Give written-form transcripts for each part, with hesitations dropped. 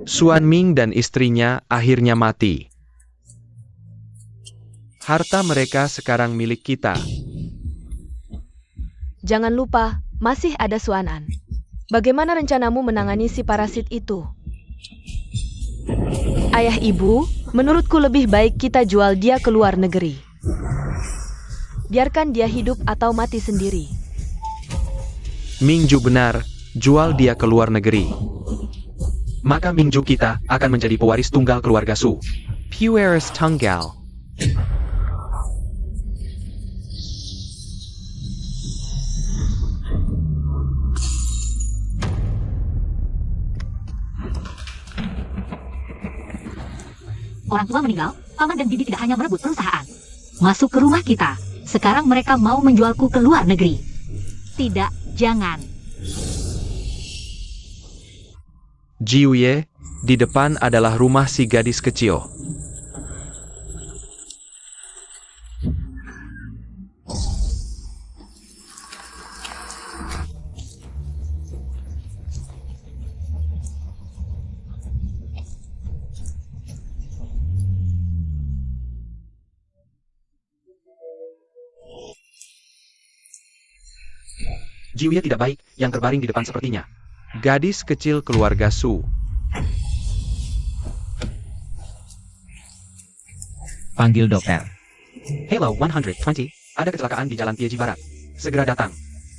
Suan Ming dan istrinya akhirnya mati. Harta mereka sekarang milik kita. Jangan lupa, masih ada Suan An. Bagaimana rencanamu menangani si parasit itu? Ayah ibu, menurutku lebih baik kita jual dia ke luar negeri. Biarkan dia hidup atau mati sendiri. Mingju benar, jual dia ke luar negeri. Maka Mingju kita akan menjadi pewaris tunggal keluarga Su. Pewaris tunggal. Orang tua meninggal, paman dan bibi tidak hanya merebut perusahaan. Masuk ke rumah kita. Sekarang mereka mau menjualku ke luar negeri. Tidak, jangan. Jiuye, di depan adalah rumah si gadis kecil. Jiuye tidak baik, yang terbaring di depan sepertinya. Gadis kecil keluarga Su. Panggil dokter. Hello 120, ada kecelakaan di Jalan Pieji Barat. Segera datang.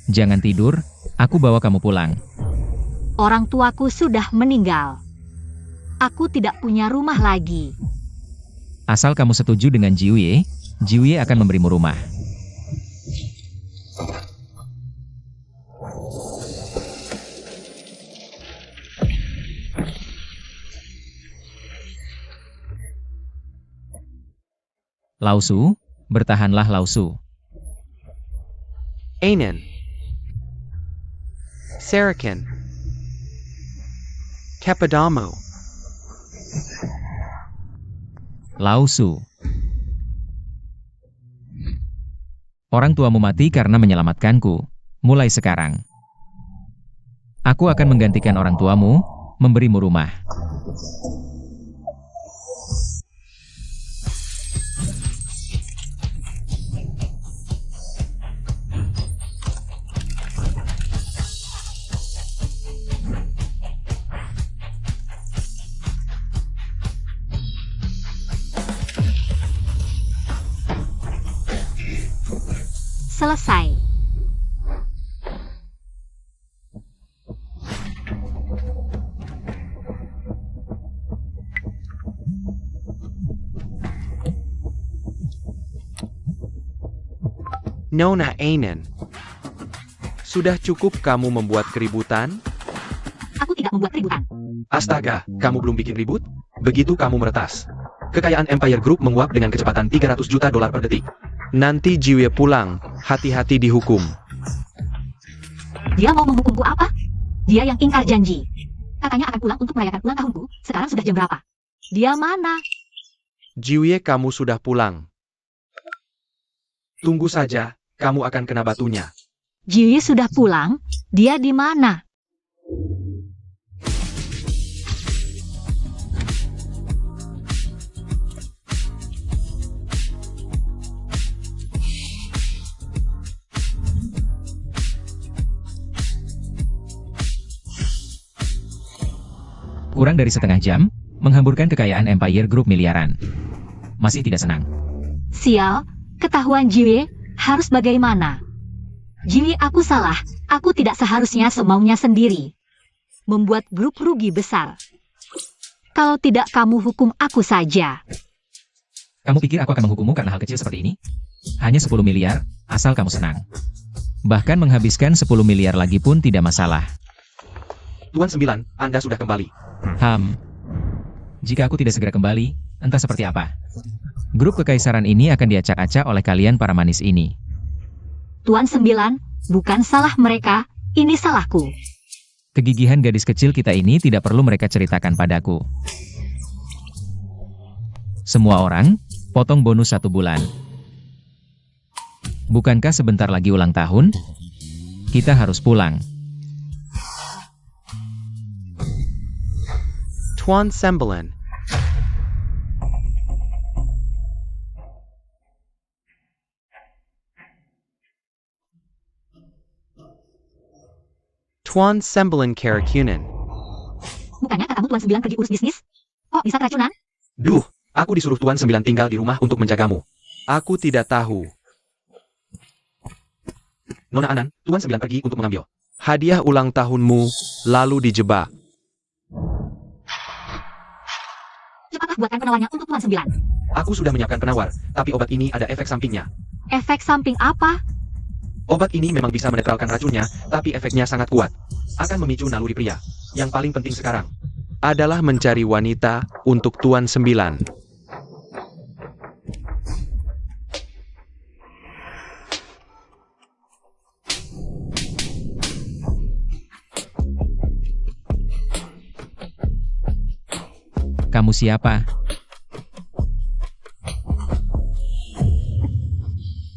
Jangan tidur, aku bawa kamu pulang. Orang tuaku sudah meninggal. Aku tidak punya rumah lagi. Asal kamu setuju dengan Jiuye, Jiuye akan memberimu rumah. Lausu, bertahanlah Lausu. Ainen. Sarakin. Kepadamo. Lausu. Orang tuamu mati karena menyelamatkanku. Mulai sekarang, aku akan menggantikan orang tuamu, memberimu rumah. Selesai. Nona Ainen. Sudah cukup kamu membuat keributan? Aku tidak membuat keributan. Astaga, kamu belum bikin ribut? Begitu kamu meretas. Kekayaan Empire Group menguap dengan kecepatan 300 juta dolar per detik. Nanti Jiuye pulang, hati-hati dihukum. Dia mau menghukumku apa? Dia yang ingkar janji. Katanya akan pulang untuk merayakan ulang tahunku. Sekarang sudah jam berapa? Dia mana? Jiuye, kamu sudah pulang. Tunggu saja, kamu akan kena batunya. Jiuye sudah pulang? Dia di mana? Kurang dari setengah jam, menghamburkan kekayaan Empire Group miliaran. Masih tidak senang. Sial, ketahuan Jiuye, harus bagaimana? Jiuye, aku salah. Aku tidak seharusnya semaunya sendiri. Membuat grup rugi besar. Kalau tidak, kamu hukum aku saja. Kamu pikir aku akan menghukummu karena hal kecil seperti ini? Hanya 10 miliar, asal kamu senang. Bahkan menghabiskan 10 miliar lagi pun tidak masalah. Tuan 9, Anda sudah kembali. Jika aku tidak segera kembali, entah seperti apa. Grup kekaisaran ini akan diacak-acak oleh kalian para manis ini. Tuan 9, bukan salah mereka, ini salahku. Kegigihan gadis kecil kita ini tidak perlu mereka ceritakan padaku. Semua orang, potong bonus 1 bulan. Bukankah sebentar lagi ulang tahun? Kita harus pulang. Tuan Sembilan. Tuan Sembilan Karakunan. Bukannya katamu Tuan Sembilan pergi urus bisnis? Kok bisa keracunan? Duh, aku disuruh Tuan Sembilan tinggal di rumah untuk menjagamu. Aku tidak tahu. Nona Anan, Tuan Sembilan pergi untuk mengambil hadiah ulang tahunmu, lalu dijebak. Cepatlah buatkan penawarnya untuk Tuan Sembilan. Aku sudah menyiapkan penawar, tapi obat ini ada efek sampingnya. Efek samping apa? Obat ini memang bisa menetralkan racunnya, tapi efeknya sangat kuat. Akan memicu naluri pria. Yang paling penting sekarang adalah mencari wanita untuk Tuan Sembilan. Kamu siapa?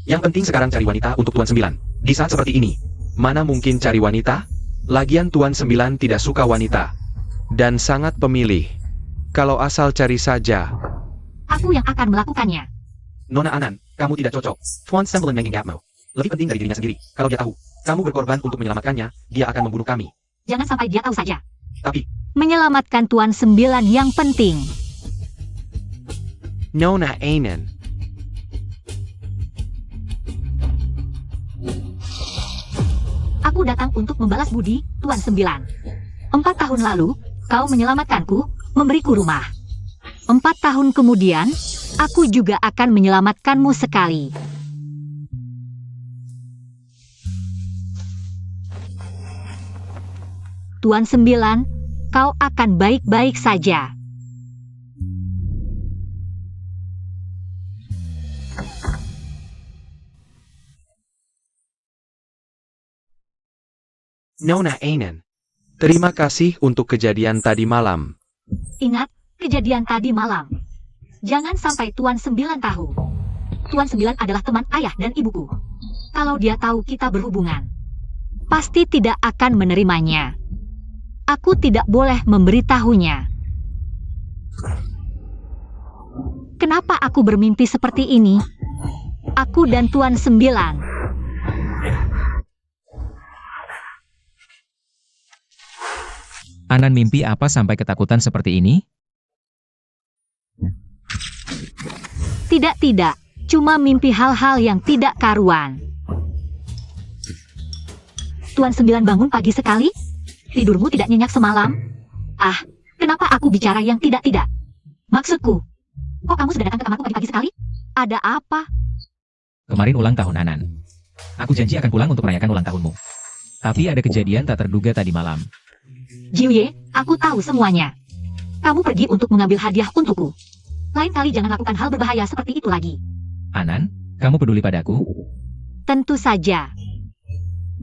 Yang penting sekarang cari wanita untuk Tuan Sembilan. Di saat seperti ini, mana mungkin cari wanita? Lagian Tuan Sembilan tidak suka wanita. Dan sangat pemilih. Kalau asal cari saja. Aku yang akan melakukannya. Nona Anan, kamu tidak cocok. Tuan Sembilan mengingatmu. Lebih penting dari dirinya sendiri. Kalau dia tahu, kamu berkorban untuk menyelamatkannya, dia akan membunuh kami. Jangan sampai dia tahu saja. Tapi, Menyelamatkan Tuan Sembilan yang penting. Nona Anan. Aku datang untuk membalas budi, Tuan Sembilan. 4 tahun lalu, kau menyelamatkanku, memberiku rumah. 4 tahun kemudian, aku juga akan menyelamatkanmu sekali. Tuan Sembilan, kau akan baik-baik saja. Nona Anan. Terima kasih untuk kejadian tadi malam. Ingat, kejadian tadi malam. Jangan sampai Tuan Sembilan tahu. Tuan Sembilan adalah teman ayah dan ibuku. Kalau dia tahu kita berhubungan, pasti tidak akan menerimanya. Aku tidak boleh memberitahunya. Kenapa aku bermimpi seperti ini? Aku dan Tuan Sembilan. Anan mimpi apa sampai ketakutan seperti ini? Tidak, cuma mimpi hal-hal yang tidak karuan. Tuan Sembilan bangun pagi sekali? Tidurmu tidak nyenyak semalam? Ah, kenapa aku bicara yang tidak-tidak? Maksudku, kok kamu sudah datang ke kamarku pagi-pagi sekali? Ada apa? Kemarin ulang tahun Anan. Aku janji akan pulang untuk merayakan ulang tahunmu. Tapi ada kejadian tak terduga tadi malam. Jiwie, aku tahu semuanya. Kamu pergi untuk mengambil hadiah untukku. Lain kali jangan lakukan hal berbahaya seperti itu lagi. Anan, kamu peduli padaku? Tentu saja.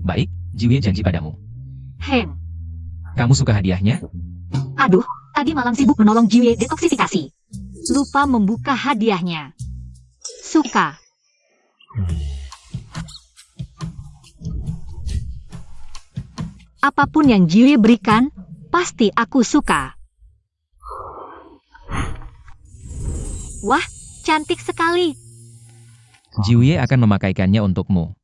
Baik, Jiwie janji padamu. Hem, Kamu suka hadiahnya? aduh, tadi malam sibuk menolong Jiwie detoksifikasi. Lupa membuka hadiahnya. Suka. Apapun yang Jiwie berikan, pasti aku suka. Wah, cantik sekali. Jiwie akan memakaikannya untukmu.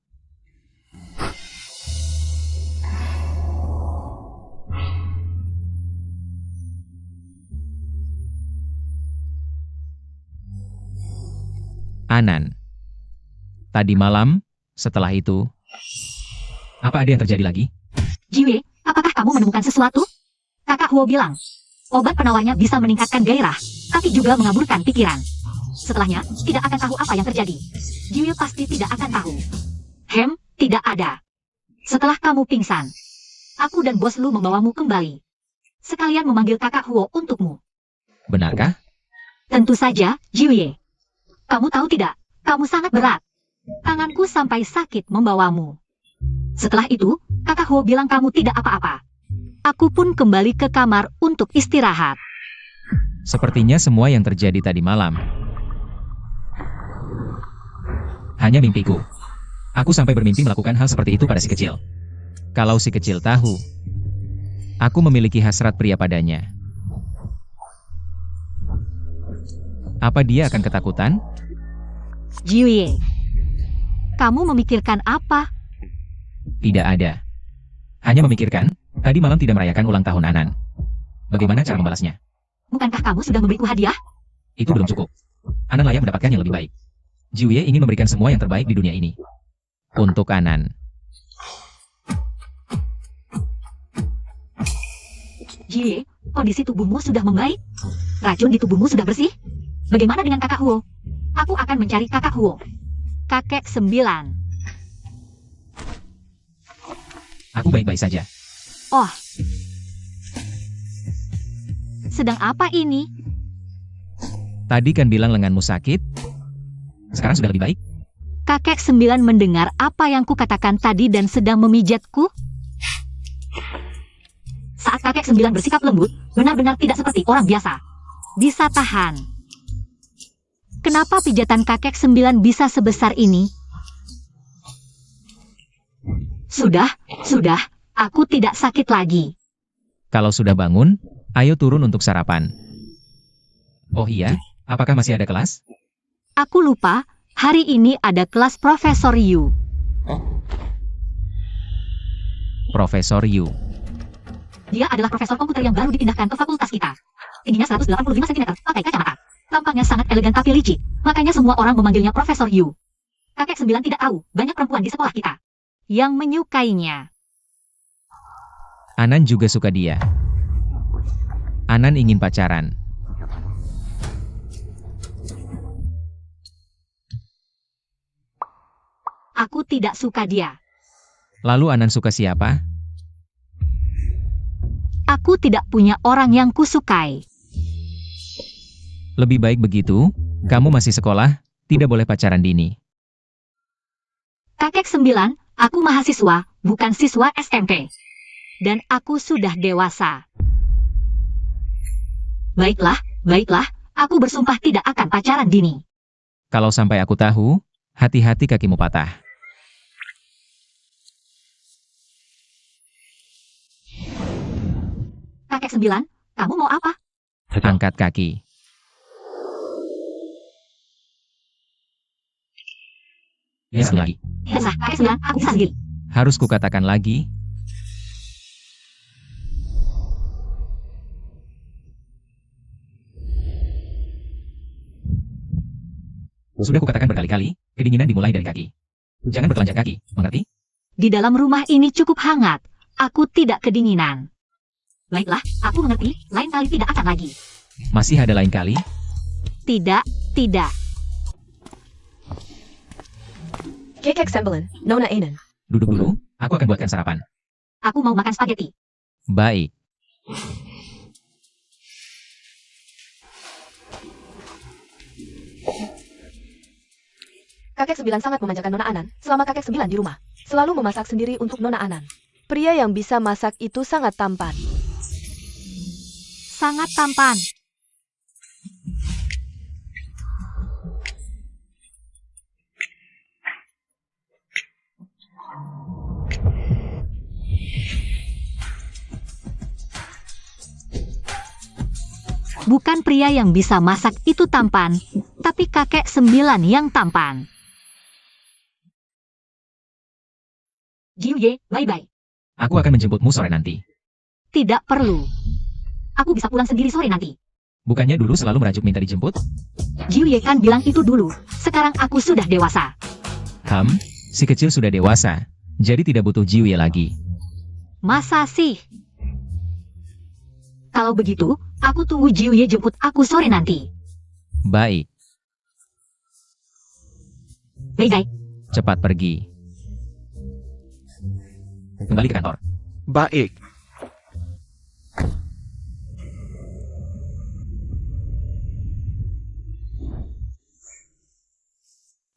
Anan. Tadi malam, setelah itu, apa ada yang terjadi lagi? Jiwie, apakah kamu menemukan sesuatu? Kakak Huo bilang, obat penawarnya bisa meningkatkan gairah, tapi juga mengaburkan pikiran. Setelahnya, tidak akan tahu apa yang terjadi. Jiwie pasti tidak akan tahu. Hem, tidak ada. Setelah kamu pingsan, aku dan bos Lu membawamu kembali. Sekalian memanggil kakak Huo untukmu. Benarkah? Tentu saja, Jiwie. Kamu tahu tidak, kamu sangat berat. Tanganku sampai sakit membawamu. Setelah itu, kakak Huo bilang kamu tidak apa-apa. Aku pun kembali ke kamar untuk istirahat. Sepertinya semua yang terjadi tadi malam hanya mimpiku. Aku sampai bermimpi melakukan hal seperti itu pada si kecil. Kalau si kecil tahu, aku memiliki hasrat pria padanya. Apa dia akan ketakutan? Jiwie, kamu memikirkan apa? Tidak ada. Hanya memikirkan, tadi malam tidak merayakan ulang tahun Anan. Bagaimana cara membalasnya? Bukankah kamu sudah memberiku hadiah? Itu belum cukup. Anan layak mendapatkan yang lebih baik. Jiwie ingin memberikan semua yang terbaik di dunia ini. Untuk Anan. Jiwie, kondisi tubuhmu sudah membaik? Racun di tubuhmu sudah bersih? Bagaimana dengan kakak Huo? Aku akan mencari kakak Huo. Kakek 9. Aku baik-baik saja. Oh. Sedang apa ini? Tadi kan bilang lenganmu sakit. Sekarang sudah lebih baik. Kakek 9 mendengar apa yang kukatakan tadi dan sedang memijatku. Saat kakek 9 bersikap lembut, benar-benar tidak seperti orang biasa. Bisa tahan. Kenapa pijatan kakek 9 bisa sebesar ini? Sudah, aku tidak sakit lagi. Kalau sudah bangun, ayo turun untuk sarapan. Oh iya, apakah masih ada kelas? Aku lupa, hari ini ada kelas Profesor Yu. Profesor Yu. Dia adalah profesor komputer yang baru dipindahkan ke fakultas kita. Tingginya 185 cm, pakai kacamata. Tampaknya sangat elegan tapi licik, makanya semua orang memanggilnya Profesor Yu. Kakek 9 tidak tahu, banyak perempuan di sekolah kita yang menyukainya. Anan juga suka dia. Anan ingin pacaran. Aku tidak suka dia. Lalu Anan suka siapa? Aku tidak punya orang yang kusukai. Lebih baik begitu, kamu masih sekolah, tidak boleh pacaran dini. Kakek 9, aku mahasiswa, bukan siswa SMP. Dan aku sudah dewasa. Baiklah, aku bersumpah tidak akan pacaran dini. Kalau sampai aku tahu, hati-hati kakimu patah. Kakek 9, kamu mau apa? Angkat kaki. Bisa lagi. Biasa, kakek 9, aku bisa sendiri. Harus kukatakan lagi. Sudah kukatakan berkali-kali, kedinginan dimulai dari kaki. Jangan bertelanjang kaki, mengerti? Di dalam rumah ini cukup hangat. Aku tidak kedinginan. Baiklah, aku mengerti. Lain kali tidak akan lagi. Masih ada lain kali? Tidak. Kakek 9, Nona Anan. Duduk dulu, aku akan buatkan sarapan. Aku mau makan spaghetti. Baik. Kakek 9 sangat memanjakan Nona Anan selama kakek 9 di rumah. Selalu memasak sendiri untuk Nona Anan. Pria yang bisa masak itu sangat tampan. Sangat tampan. Bukan pria yang bisa masak itu tampan, tapi kakek 9 yang tampan. Jiwie, bye-bye. Aku akan menjemputmu sore nanti. Tidak perlu. Aku bisa pulang sendiri sore nanti. Bukannya dulu selalu merajuk minta dijemput? Jiwie kan bilang itu dulu. Sekarang aku sudah dewasa. Si kecil sudah dewasa, jadi tidak butuh Jiwie lagi. Masa sih? Kalau begitu, aku tunggu Jiwie jemput aku sore nanti. Baik, Bye-bye. cepat pergi. Kembali ke kantor. Baik.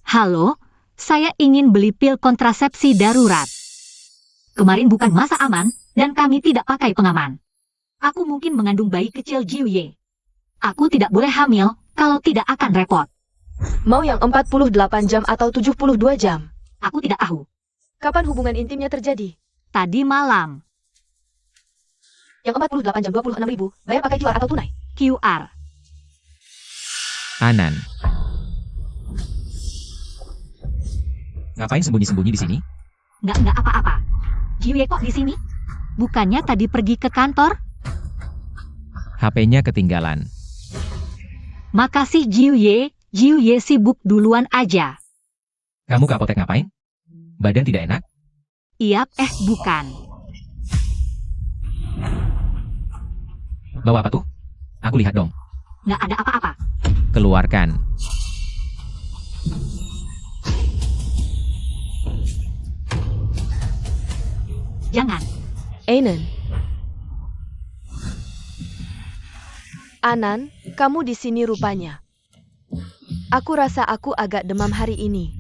Halo, saya ingin beli pil kontrasepsi darurat. Kemarin bukan masa aman, dan kami tidak pakai pengaman. Aku mungkin mengandung bayi kecil Jiwie. Aku tidak boleh hamil, kalau tidak akan repot. Mau yang 48 jam atau 72 jam? Aku tidak tahu. Kapan hubungan intimnya terjadi? Tadi malam. Yang 48 jam 26.000, bayar pakai QR atau tunai? QR. Anan. Ngapain sembunyi-sembunyi di sini? Nggak apa-apa. Jiwie kok di sini? Bukannya tadi pergi ke kantor? HP-nya ketinggalan. Makasih Jiwie. Jiwie sibuk duluan aja. Kamu ke apotek ngapain? Badan tidak enak? Iap, bukan. Bawa apa tuh? Aku lihat dong. Nggak ada apa-apa. Keluarkan. Jangan. Anan. Anan, kamu di sini rupanya. Aku rasa aku agak demam hari ini.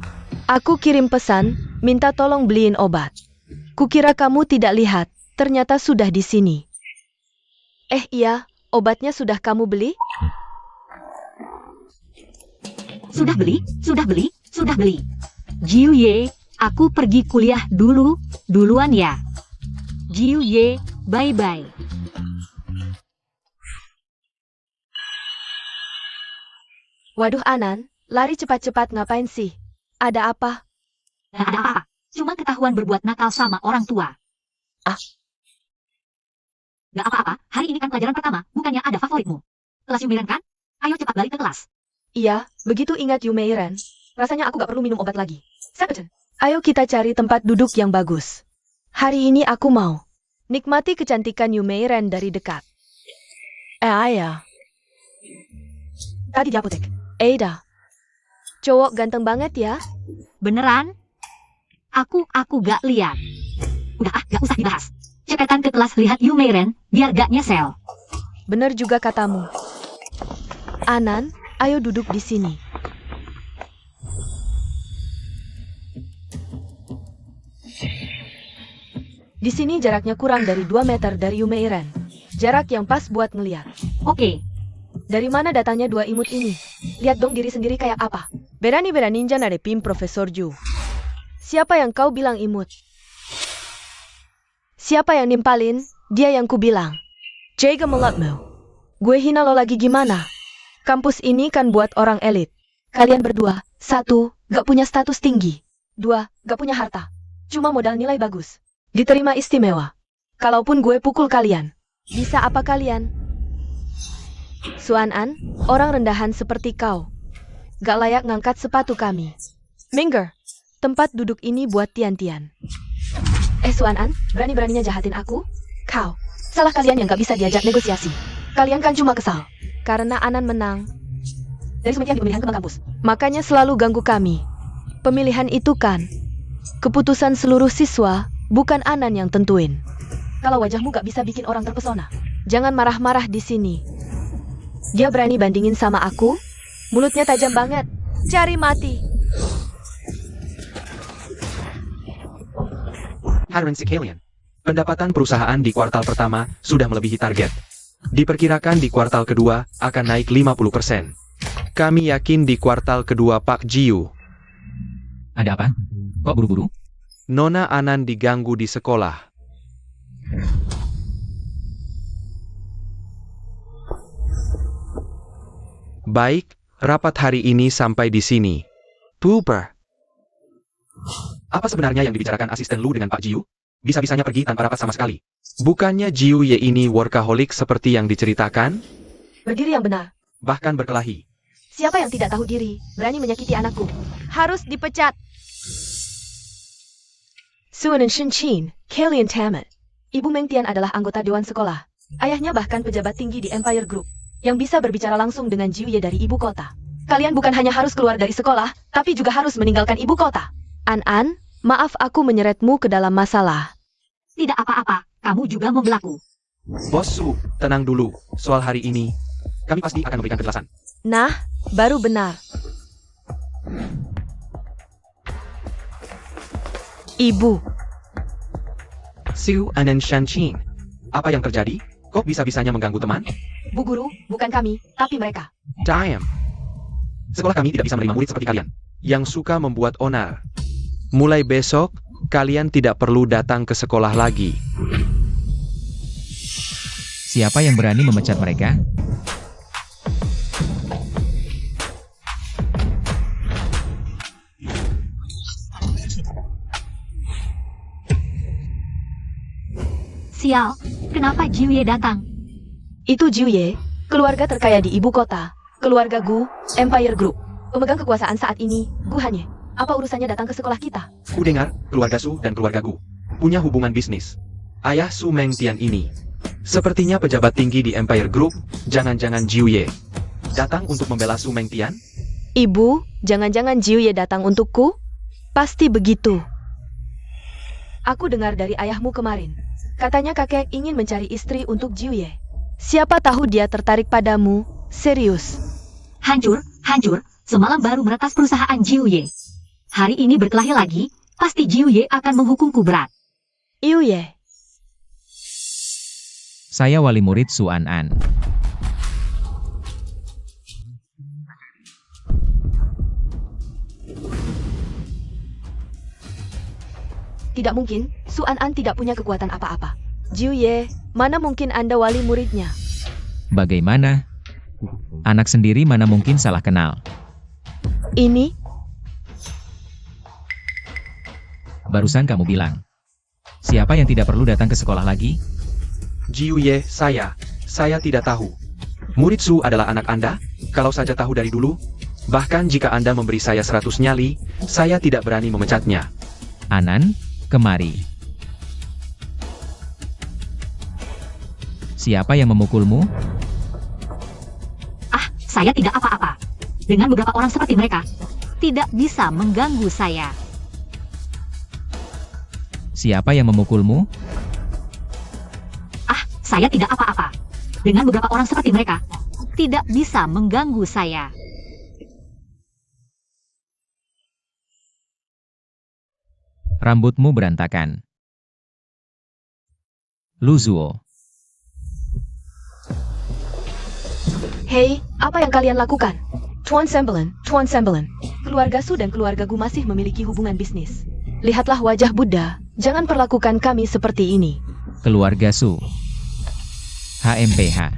Aku kirim pesan, minta tolong beliin obat. Kukira kamu tidak lihat, ternyata sudah di sini. Iya, obatnya sudah kamu beli? Sudah beli. Jiwie, aku pergi kuliah duluan ya. Jiwie, bye-bye. Waduh Anan, lari cepat-cepat ngapain sih? Ada apa? Nggak ada apa-apa. Cuma ketahuan berbuat nakal sama orang tua. Nggak apa-apa, hari ini kan pelajaran pertama, bukannya ada favoritmu. Kelas Yumeiren kan? Ayo cepat balik ke kelas. Iya, begitu ingat Yumeiren. Rasanya aku gak perlu minum obat lagi. Sepeten. Ayo kita cari tempat duduk yang bagus. Hari ini aku mau nikmati kecantikan Yumeiren dari dekat. Ayah. Tadi di apotek. Ada. Cowok ganteng banget ya. Beneran? Aku gak lihat. Udah gak usah dibahas. Cepetan ke kelas lihat Yumeiren, biar gak nyesel. Bener juga katamu. Anan, ayo duduk di sini. Di sini jaraknya kurang dari 2 meter dari Yumeiren. Jarak yang pas buat ngeliat. Oke. Dari mana datangnya 2 imut ini? Lihat dong diri sendiri kayak apa. Berani ninja narepin Profesor Ju. Siapa yang kau bilang imut? Siapa yang nimpalin? Dia yang ku bilang. Jaga melatmu. Gue hina lo lagi gimana? Kampus ini kan buat orang elit. Kalian berdua, 1, gak punya status tinggi. 2, gak punya harta. Cuma modal nilai bagus. Diterima istimewa. Kalaupun gue pukul kalian, bisa apa kalian? Suan-an, orang rendahan seperti kau. Gak layak ngangkat sepatu kami. Mingger, tempat duduk ini buat Tian-Tian. Suan-an, berani-beraninya jahatin aku? Kau, salah kalian yang gak bisa diajak negosiasi. Kalian kan cuma kesal. Karena Anan menang. Dari semua yang di pemilihan kembang kampus. Makanya selalu ganggu kami. Pemilihan itu kan keputusan seluruh siswa, bukan Anan yang tentuin. Kalau wajahmu gak bisa bikin orang terpesona, jangan marah-marah di sini. Dia berani bandingin sama aku? Mulutnya tajam banget. Cari mati. Harun Sekalian. Pendapatan perusahaan di kuartal pertama sudah melebihi target. Diperkirakan di kuartal kedua akan naik 50%. Kami yakin di kuartal kedua Pak Jiu. Ada apa? Kok buru-buru? Nona Anan diganggu di sekolah. Baik, rapat hari ini sampai di sini. Pooper. Apa sebenarnya yang dibicarakan asisten Lu dengan Pak Jiu? Bisa-bisanya pergi tanpa rapat sama sekali. Bukannya Jiu Ye ini workaholic seperti yang diceritakan? Berdiri yang benar. Bahkan berkelahi. Siapa yang tidak tahu diri, berani menyakiti anakku, harus dipecat. Suan dan Shinchin, Kalian tamat. Ibu Meng Tian adalah anggota dewan sekolah. Ayahnya bahkan pejabat tinggi di Empire Group, yang bisa berbicara langsung dengan Jiu Ye dari ibu kota. Kalian bukan hanya harus keluar dari sekolah, tapi juga harus meninggalkan ibu kota. An-An, maaf aku menyeretmu ke dalam masalah. Tidak apa-apa, kamu juga membelaku. Bos Su, tenang dulu. Soal hari ini, kami pasti akan memberikan kejelasan. Nah, baru benar. Ibu. Su Anan Shanchin. Apa yang terjadi? Kok bisa-bisanya mengganggu teman? Bu guru, bukan kami, tapi mereka. Damn. Sekolah kami tidak bisa menerima murid seperti kalian, yang suka membuat onar. Mulai besok, kalian tidak perlu datang ke sekolah lagi. Siapa yang berani memecat mereka? Sial, kenapa Jiwie datang? Itu Jiuye, keluarga terkaya di ibu kota. Keluarga Gu, Empire Group. Pemegang kekuasaan saat ini, Gu Hanye. Apa urusannya datang ke sekolah kita? Ku dengar, keluarga Su dan keluarga Gu punya hubungan bisnis. Ayah Su Mengtian ini sepertinya pejabat tinggi di Empire Group. Jangan-jangan Jiuye datang untuk membela Su Mengtian? Ibu, jangan-jangan Jiuye datang untukku? Pasti begitu. Aku dengar dari ayahmu kemarin. Katanya kakek ingin mencari istri untuk Jiuye. Siapa tahu dia tertarik padamu? Serius. Hancur. Semalam baru meretas perusahaan Jiuye. Hari ini berkelahi lagi, pasti Jiuye akan menghukumku berat. Iuye. Saya wali murid Su An. Tidak mungkin, Su An tidak punya kekuatan apa-apa. Jiuye, mana mungkin Anda wali muridnya? Bagaimana? Anak sendiri mana mungkin salah kenal. Ini, Barusan kamu bilang. Siapa yang tidak perlu datang ke sekolah lagi? Jiuye, saya tidak tahu. Murid Su adalah anak Anda? Kalau saja tahu dari dulu. Bahkan jika Anda memberi saya 100 nyali, saya tidak berani memecatnya. Anan, kemari. Siapa yang memukulmu? Saya tidak apa-apa. Dengan beberapa orang seperti mereka, tidak bisa mengganggu saya. Siapa yang memukulmu? Saya tidak apa-apa. Dengan beberapa orang seperti mereka, tidak bisa mengganggu saya. Rambutmu berantakan. Luzuo. hei, apa yang kalian lakukan? Tuan Sembelen. Keluarga Su dan keluarga Gu masih memiliki hubungan bisnis. Lihatlah wajah Buddha, jangan perlakukan kami seperti ini. Keluarga Su. HMPH.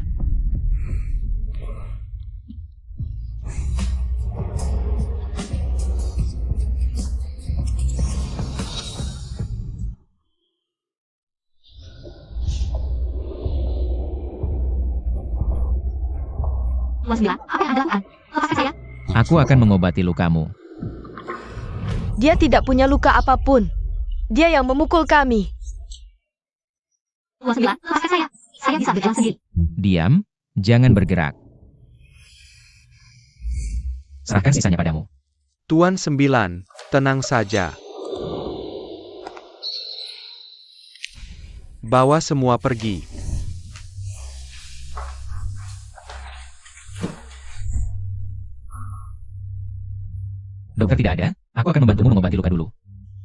Tuan 9, apa yang Anda lakukan? Lepaskan saya. Aku akan mengobati lukamu. Dia tidak punya luka apapun. Dia yang memukul kami. Tuan 9, lepaskan saya. Saya bisa berjalan sendiri. Diam, jangan bergerak. Serahkan sisanya padamu. Tuan 9, tenang saja. Bawa semua pergi. Dokter tidak ada, aku akan membantumu mengobati luka dulu.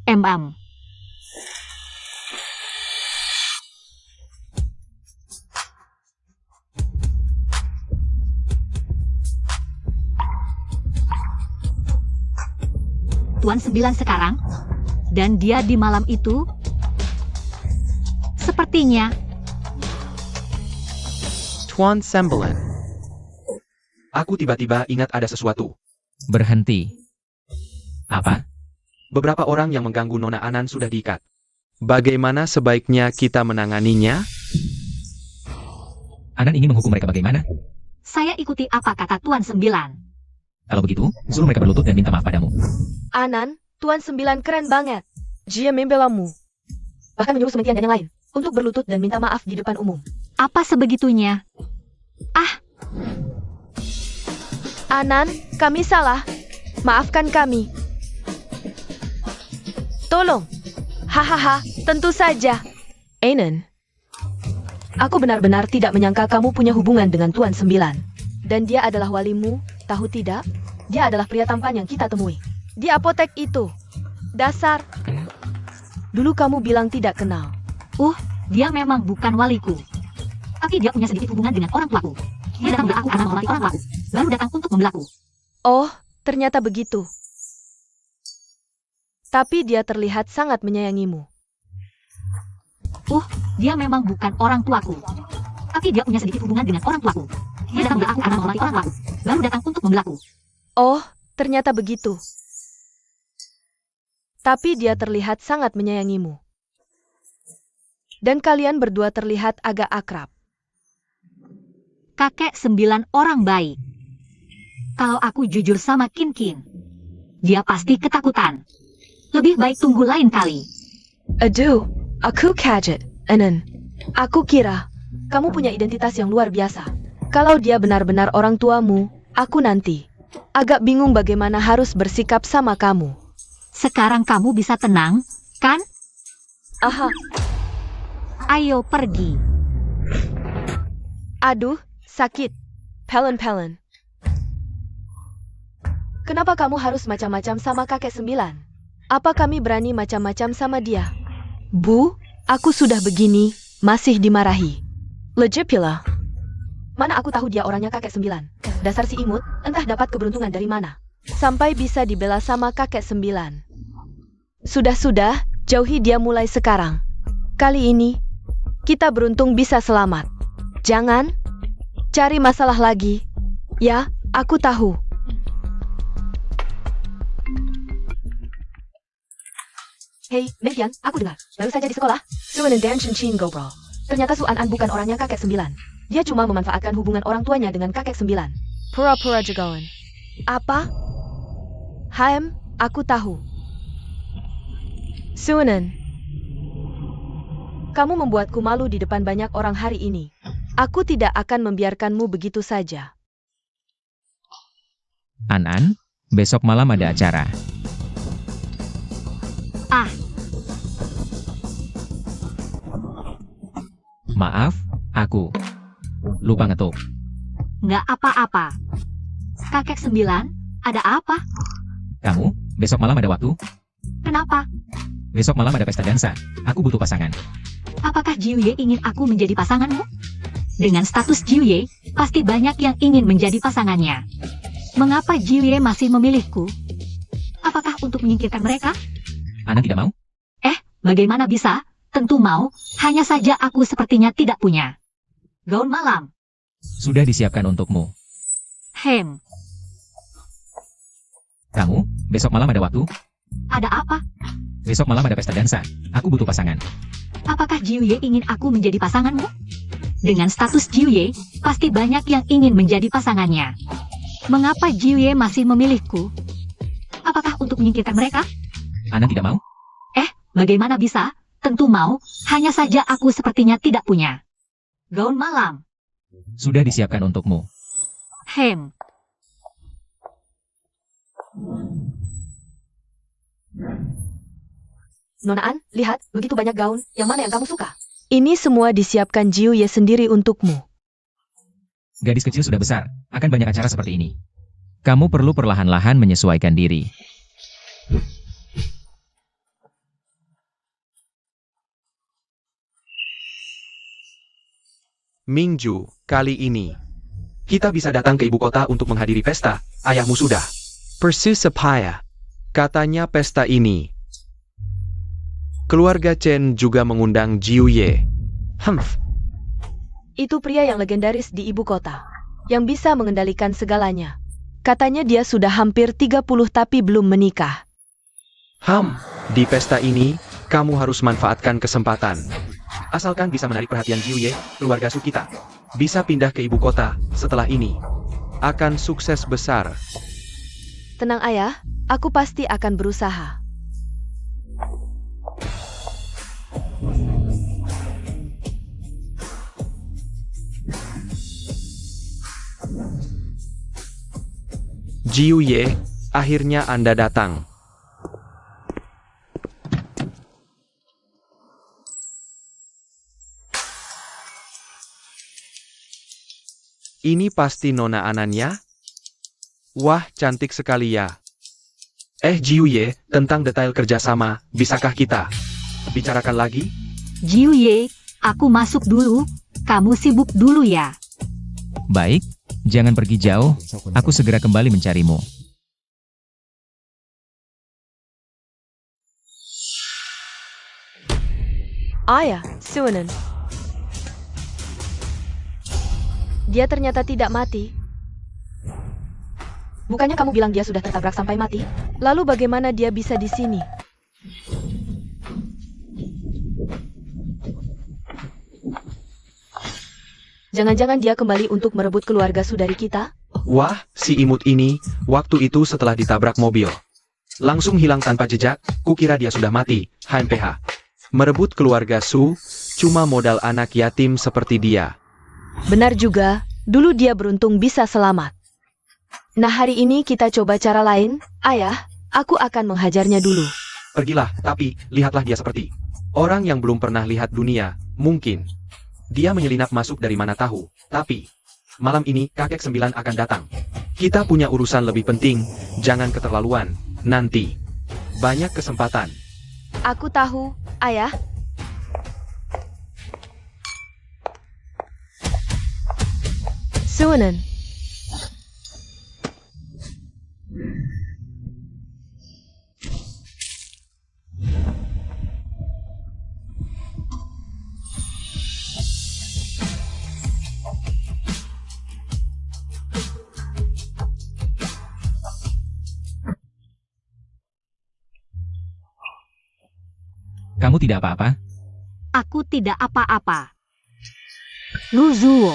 Em. Tuan 9 sekarang, dan dia di malam itu, sepertinya, Tuan Sembelen. Aku tiba-tiba ingat ada sesuatu. Berhenti. Apa? Beberapa orang yang mengganggu Nona Anan sudah diikat. Bagaimana sebaiknya kita menanganinya? Anan ingin menghukum mereka bagaimana? saya ikuti apa kata Tuan 9. Kalau begitu, suruh mereka berlutut dan minta maaf padamu. Anan, Tuan 9 keren banget. Dia membelamu. Bahkan menyuruh sementian dan yang lain untuk berlutut dan minta maaf di depan umum. Apa sebegitunya? Anan, kami salah. Maafkan kami. Tolong. Hahaha, tentu saja. Anan, aku benar-benar tidak menyangka kamu punya hubungan dengan Tuan 9. Dan dia adalah walimu, tahu tidak? Dia adalah pria tampan yang kita temui di apotek itu. Dasar. Dulu kamu bilang tidak kenal. Dia memang bukan waliku. Tapi dia punya sedikit hubungan dengan orang tuaku. Dia datang membela aku karena menghormati orang tuaku. Baru datang untuk membelaku. Oh, ternyata begitu. Tapi dia terlihat sangat menyayangimu. Dia memang bukan orang tuaku. Tapi dia punya sedikit hubungan dengan orang tuaku. Dia datang membela aku karena menghormati orang tuaku. Baru datang untuk membelaku. Oh, ternyata begitu. Tapi dia terlihat sangat menyayangimu. dan kalian berdua terlihat agak akrab. Kakek 9 orang baik. Kalau aku jujur sama Kin Kin, dia pasti ketakutan. Lebih baik tunggu lain kali. Aduh, aku kaget, Anan. Aku kira kamu punya identitas yang luar biasa. Kalau dia benar-benar orang tuamu, aku nanti agak bingung bagaimana harus bersikap sama kamu. Sekarang kamu bisa tenang, kan? Aha, Ayo pergi. aduh, sakit. Pelen. Kenapa kamu harus macam-macam sama kakek 9? Apa kami berani macam-macam sama dia? Bu, aku sudah begini, masih dimarahi. Legit pula. Mana aku tahu dia orangnya kakek 9. Dasar si imut, entah dapat keberuntungan dari mana. Sampai bisa dibela sama kakek 9. Sudah, jauhi dia mulai sekarang. Kali ini, kita beruntung bisa selamat. Jangan cari masalah lagi. Ya, aku tahu. Hei, Mengtian, aku dengar. Baru saja di sekolah, Suan dan Chin ngobrol. Ternyata Suan bukan orangnya kakek 9. Dia cuma memanfaatkan hubungan orang tuanya dengan kakek 9. Pura-pura jagoan. Apa? Aku tahu. Suanan, kamu membuatku malu di depan banyak orang hari ini. Aku tidak akan membiarkanmu begitu saja. An, besok malam ada acara. Maaf, aku lupa ngetuk. Nggak apa-apa. Kakek 9, ada apa? Kamu, besok malam ada waktu? Kenapa? Besok malam ada pesta dansa. Aku butuh pasangan. Apakah Jiuye ingin aku menjadi pasanganmu? Dengan status Jiuye, pasti banyak yang ingin menjadi pasangannya. Mengapa Jiuye masih memilihku? Apakah untuk menyingkirkan mereka? Ana tidak mau? Bagaimana bisa? Tentu mau, hanya saja aku sepertinya tidak punya gaun malam. Sudah disiapkan untukmu. Kamu, besok malam ada waktu? Ada apa? Besok malam ada pesta dansa. Aku butuh pasangan. Apakah Jiuye ingin aku menjadi pasanganmu? Dengan status Jiuye, pasti banyak yang ingin menjadi pasangannya. Mengapa Jiuye masih memilihku? Apakah untuk menyingkirkan mereka? Ana tidak mau? Bagaimana bisa? Tentu mau, hanya saja aku sepertinya tidak punya gaun malam. Sudah disiapkan untukmu. Nonaan, lihat, begitu banyak gaun. Yang mana yang kamu suka? Ini semua disiapkan Jiuye sendiri untukmu. Gadis kecil sudah besar, akan banyak acara seperti ini. Kamu perlu perlahan-lahan menyesuaikan diri. Mingju, kali ini kita bisa datang ke ibu kota untuk menghadiri pesta. Ayahmu sudah Persisepaya. Katanya pesta ini keluarga Chen juga mengundang Jiuye. Itu pria yang legendaris di ibu kota, yang bisa mengendalikan segalanya. Katanya dia sudah hampir 30 tapi belum menikah. Di pesta ini, kamu harus manfaatkan kesempatan. Asalkan bisa menarik perhatian Jiuye, keluarga Sukita. Bisa pindah ke ibu kota, setelah ini akan sukses besar. Tenang ayah, aku pasti akan berusaha. Jiuye, akhirnya Anda datang. Ini pasti Nona Ananya? Wah, cantik sekali ya. Jiuye, tentang detail kerjasama, bisakah kita bicarakan lagi? Jiuye, aku masuk dulu, kamu sibuk dulu ya. Baik, jangan pergi jauh, aku segera kembali mencarimu. Ayah, Suanan. Dia ternyata tidak mati. Bukannya kamu bilang dia sudah tertabrak sampai mati? Lalu bagaimana dia bisa di sini? Jangan-jangan dia kembali untuk merebut keluarga Su dari kita? Wah, si imut ini, waktu itu setelah ditabrak mobil. Langsung hilang tanpa jejak, kukira dia sudah mati, HMPH. Merebut keluarga Su, cuma modal anak yatim seperti dia. Benar juga, dulu dia beruntung bisa selamat. Nah hari ini kita coba cara lain, ayah, aku akan menghajarnya dulu. Pergilah, tapi, lihatlah dia seperti orang yang belum pernah lihat dunia, mungkin. Dia menyelinap masuk dari mana tahu, tapi, malam ini kakek 9 akan datang. Kita punya urusan lebih penting, jangan keterlaluan, nanti. Banyak kesempatan. Aku tahu, ayah. Suanan. Kamu tidak apa-apa? Aku tidak apa-apa. Lu Zuo.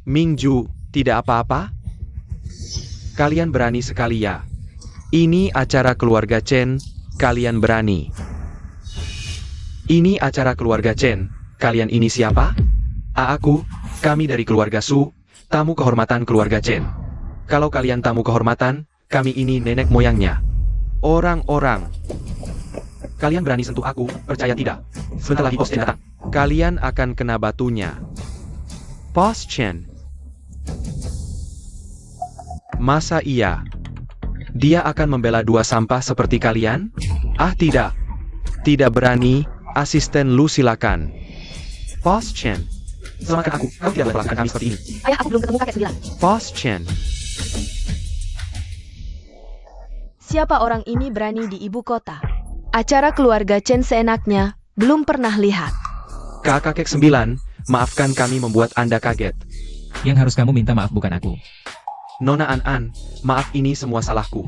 Mingju, tidak apa-apa? Kalian berani sekali ya. Ini acara keluarga Chen, kalian berani. Ini acara keluarga Chen, kalian ini siapa? Aku, kami dari keluarga Su, tamu kehormatan keluarga Chen. Kalau kalian tamu kehormatan, kami ini nenek moyangnya. Orang-orang. Kalian berani sentuh aku, percaya tidak? Sebentar lagi Bos Chen datang. Kalian akan kena batunya. Bos Chen. Masa iya? Dia akan membela dua sampah seperti kalian? Ah tidak. Tidak berani, asisten Lu silakan. Bos Chen. Selamatkan aku, kau tidak boleh melakukan kami seperti ini. Ayah, aku belum ketemu kakek 9. Bos Chen. Siapa orang ini berani di ibu kota? Acara keluarga Chen seenaknya, belum pernah lihat. Kakek 9, maafkan kami membuat Anda kaget. Yang harus kamu minta maaf bukan aku. Nona An, maaf ini semua salahku.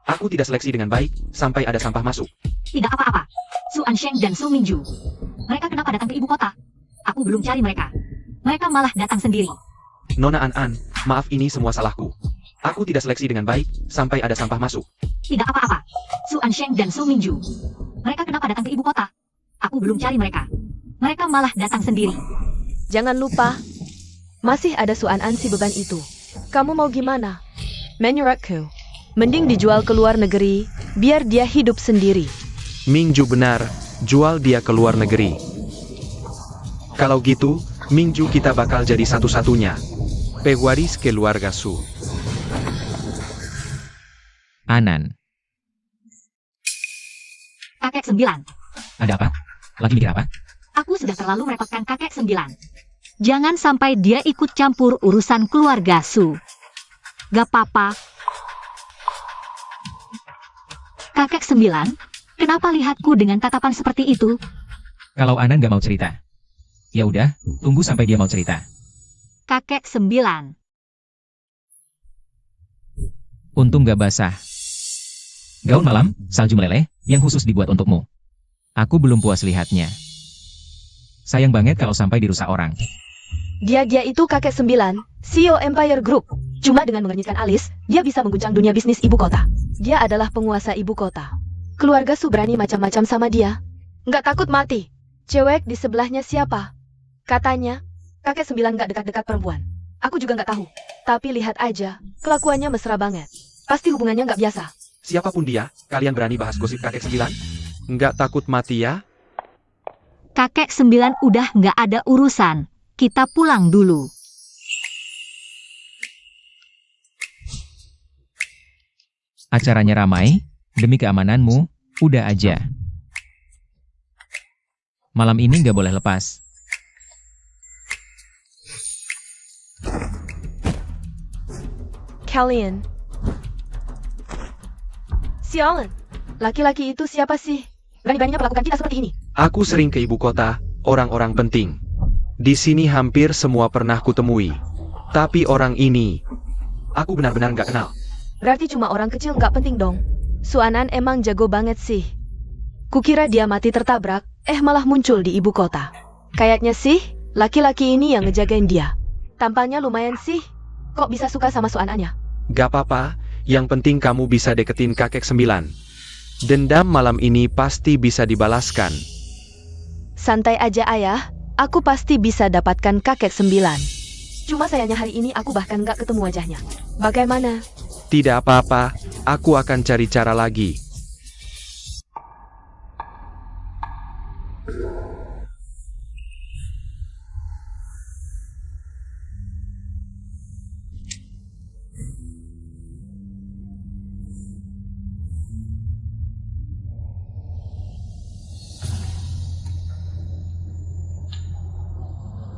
Aku tidak seleksi dengan baik, sampai ada sampah masuk. Tidak apa-apa. Su Ansheng dan Su Minju. Mereka kenapa datang ke ibu kota? Aku belum cari mereka. Mereka malah datang sendiri. Nona An, maaf ini semua salahku. Aku tidak seleksi dengan baik, sampai ada sampah masuk. Tidak apa-apa. Su Ansheng dan Su Minju. Mereka kenapa datang ke ibu kota? Aku belum cari mereka. Mereka malah datang sendiri. Jangan lupa, masih ada Su An si beban itu. Kamu mau gimana? Menurutku, mending dijual ke luar negeri, biar dia hidup sendiri. Mingju benar, jual dia ke luar negeri. Kalau gitu, Mingju kita bakal jadi satu-satunya. Pewaris keluarga Su. Anan. Kakek 9. Ada apa? Lagi mikir apa? Aku sudah terlalu merepotkan kakek 9. Jangan sampai dia ikut campur urusan keluarga Su. Gak apa-apa. Kakek 9, kenapa lihatku dengan tatapan seperti itu? Kalau Anan gak mau cerita. Ya udah, tunggu sampai dia mau cerita. Kakek 9. Untung gak basah. Gaun malam, salju meleleh, yang khusus dibuat untukmu. Aku belum puas lihatnya. Sayang banget kalau sampai dirusak orang. Dia itu kakek 9, CEO Empire Group. Cuma dengan mengernyitkan alis, dia bisa mengguncang dunia bisnis ibu kota. Dia adalah penguasa ibu kota. Keluarga Su berani macam-macam sama dia. Nggak takut mati. Cewek di sebelahnya siapa? Katanya, kakek 9 nggak dekat-dekat perempuan. Aku juga nggak tahu. Tapi lihat aja, kelakuannya mesra banget. Pasti hubungannya nggak biasa. Siapapun dia, kalian berani bahas gosip kakek 9? Nggak takut mati ya? Kakek 9 udah nggak ada urusan. Kita pulang dulu. Acaranya ramai, demi keamananmu, udah aja. Malam ini nggak boleh lepas. Kalian. Sialan, laki-laki itu siapa sih? Berani-beraninya perlakukan kita seperti ini. Aku sering ke ibu kota, orang-orang penting. Di sini hampir semua pernah kutemui. Tapi orang ini, aku benar-benar nggak kenal. Berarti cuma orang kecil nggak penting dong. Su Anan emang jago banget sih. Kukira dia mati tertabrak, malah muncul di ibu kota. Kayaknya sih, laki-laki ini yang ngejagain dia. Tampangnya lumayan sih. Kok bisa suka sama Suananya? Gak apa-apa, yang penting kamu bisa deketin kakek 9. Dendam malam ini pasti bisa dibalaskan. Santai aja ayah, aku pasti bisa dapatkan kakek 9. Cuma sayangnya hari ini aku bahkan gak ketemu wajahnya. Bagaimana? Tidak apa-apa, aku akan cari cara lagi.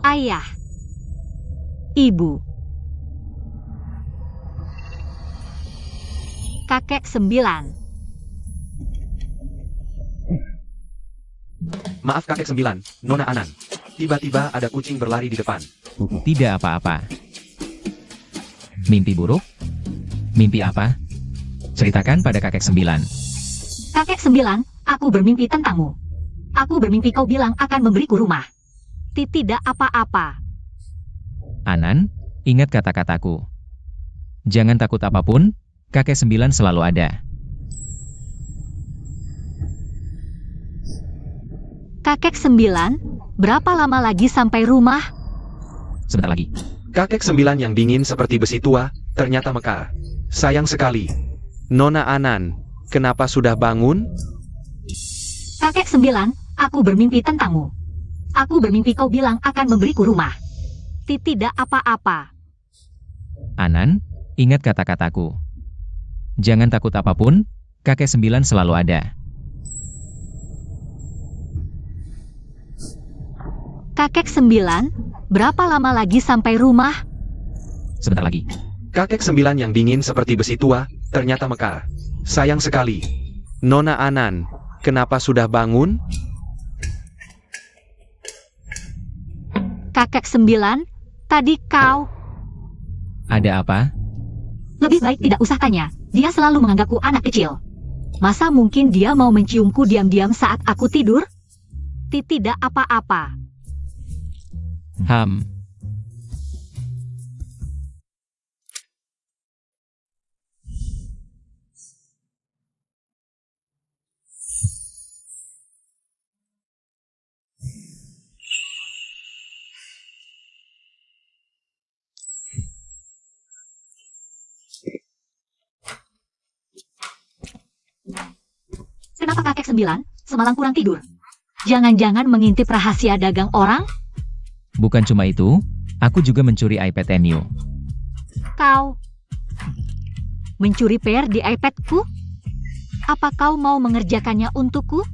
Ayah. Ibu. Kakek 9. Maaf kakek 9, Nona Anan. Tiba-tiba ada kucing berlari di depan. Tidak apa-apa. Mimpi buruk? Mimpi apa? Ceritakan pada kakek 9. Kakek 9, aku bermimpi tentangmu. Aku bermimpi kau bilang akan memberiku rumah. Tidak apa-apa. Anan, ingat kata-kataku. Jangan takut apapun, kakek 9 selalu ada. Kakek 9, berapa lama lagi sampai rumah? Sebentar lagi. Kakek 9 yang dingin seperti besi tua, ternyata mekar. Sayang sekali. Nona Anan, kenapa sudah bangun? Kakek 9, aku bermimpi tentangmu. Aku bermimpi kau bilang akan memberiku rumah. Tidak apa-apa. Anan, ingat kata-kataku. Jangan takut apapun, kakek 9 selalu ada. Kakek 9, berapa lama lagi sampai rumah? Sebentar lagi. Kakek 9 yang dingin seperti besi tua, ternyata mekar. Sayang sekali. Nona Anan, kenapa sudah bangun? Kakek 9, tadi kau... Ada apa? Lebih baik tidak usah tanya. Dia selalu menganggapku anak kecil. Masa mungkin dia mau menciumku diam-diam saat aku tidur? Tidak apa-apa. Kenapa kakek 9 semalam kurang tidur? Jangan-jangan mengintip rahasia dagang orang? Bukan cuma itu, aku juga mencuri iPad NU. Kau mencuri PR di iPadku? Apa kau mau mengerjakannya untukku?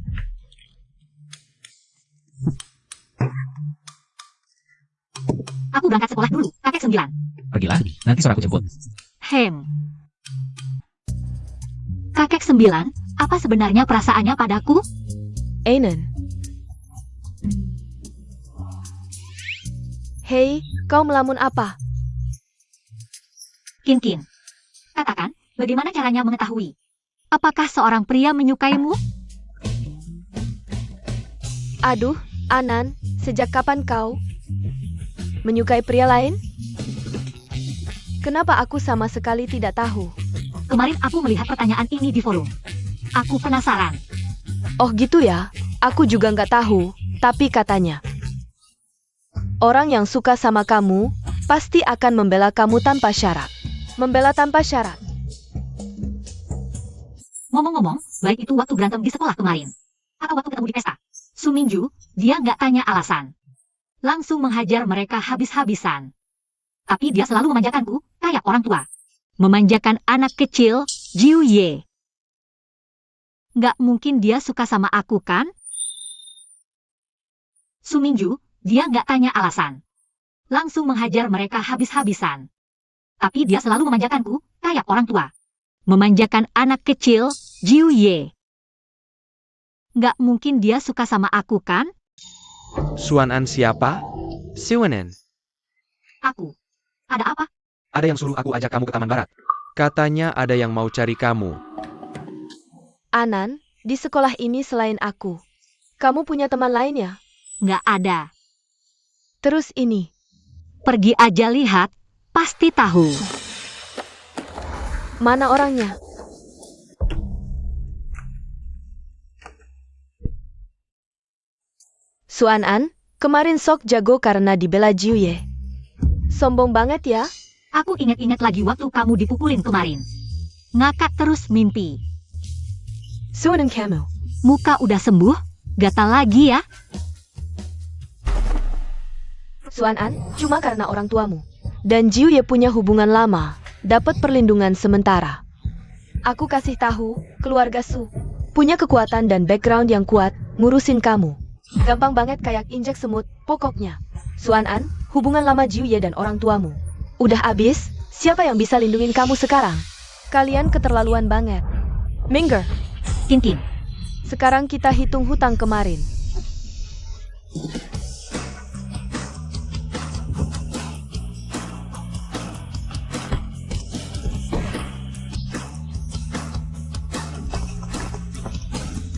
Aku berangkat sekolah dulu, kakek 9. Pergilah, nanti sore aku jemput. Kakek 9, apa sebenarnya perasaannya padaku? Anan. Hei, kau melamun apa? Kin, katakan, bagaimana caranya mengetahui? Apakah seorang pria menyukaimu? Aduh, Anan, sejak kapan kau menyukai pria lain? Kenapa aku sama sekali tidak tahu? Kemarin aku melihat pertanyaan ini di forum. Aku penasaran. Oh gitu ya, aku juga nggak tahu, tapi katanya orang yang suka sama kamu pasti akan membela kamu tanpa syarat. Membela tanpa syarat. Ngomong-ngomong, baik itu waktu berantem di sekolah kemarin, atau waktu ketemu di pesta. Suminju, dia nggak tanya alasan. Langsung menghajar mereka habis-habisan. Tapi dia selalu memanjakanku, kayak orang tua. Memanjakan anak kecil, Jiu Ye. Nggak mungkin dia suka sama aku kan? Suminju, dia nggak tanya alasan. Langsung menghajar mereka habis-habisan. Tapi dia selalu memanjakanku, kayak orang tua. Memanjakan anak kecil, Jiu Ye. Nggak mungkin dia suka sama aku kan? Suanan siapa? Siwanen. Aku. Ada apa? Ada yang suruh aku ajak kamu ke Taman Barat. Katanya ada yang mau cari kamu. Anan, Di sekolah ini selain aku, kamu punya teman lain ya? Nggak ada. Terus ini, Pergi aja lihat, pasti tahu. mana orangnya? Suan-an, kemarin Sok jago karena dibela Jiuye. Sombong banget ya? Aku ingat-ingat lagi waktu kamu dipukulin kemarin. Ngakak terus mimpi. Suan dan kamu. Muka udah sembuh, gatal lagi ya. Suan-an, cuma karena orang tuamu. Dan Jiuye punya hubungan lama, dapat perlindungan sementara. Aku kasih tahu, keluarga Su punya kekuatan dan background yang kuat ngurusin kamu. Gampang banget kayak injek semut, pokoknya. Suan-an, hubungan lama Jiuye dan orang tuamu udah abis, siapa yang bisa lindungin kamu sekarang? Kalian keterlaluan banget. Minger, Tintin, sekarang kita hitung hutang kemarin.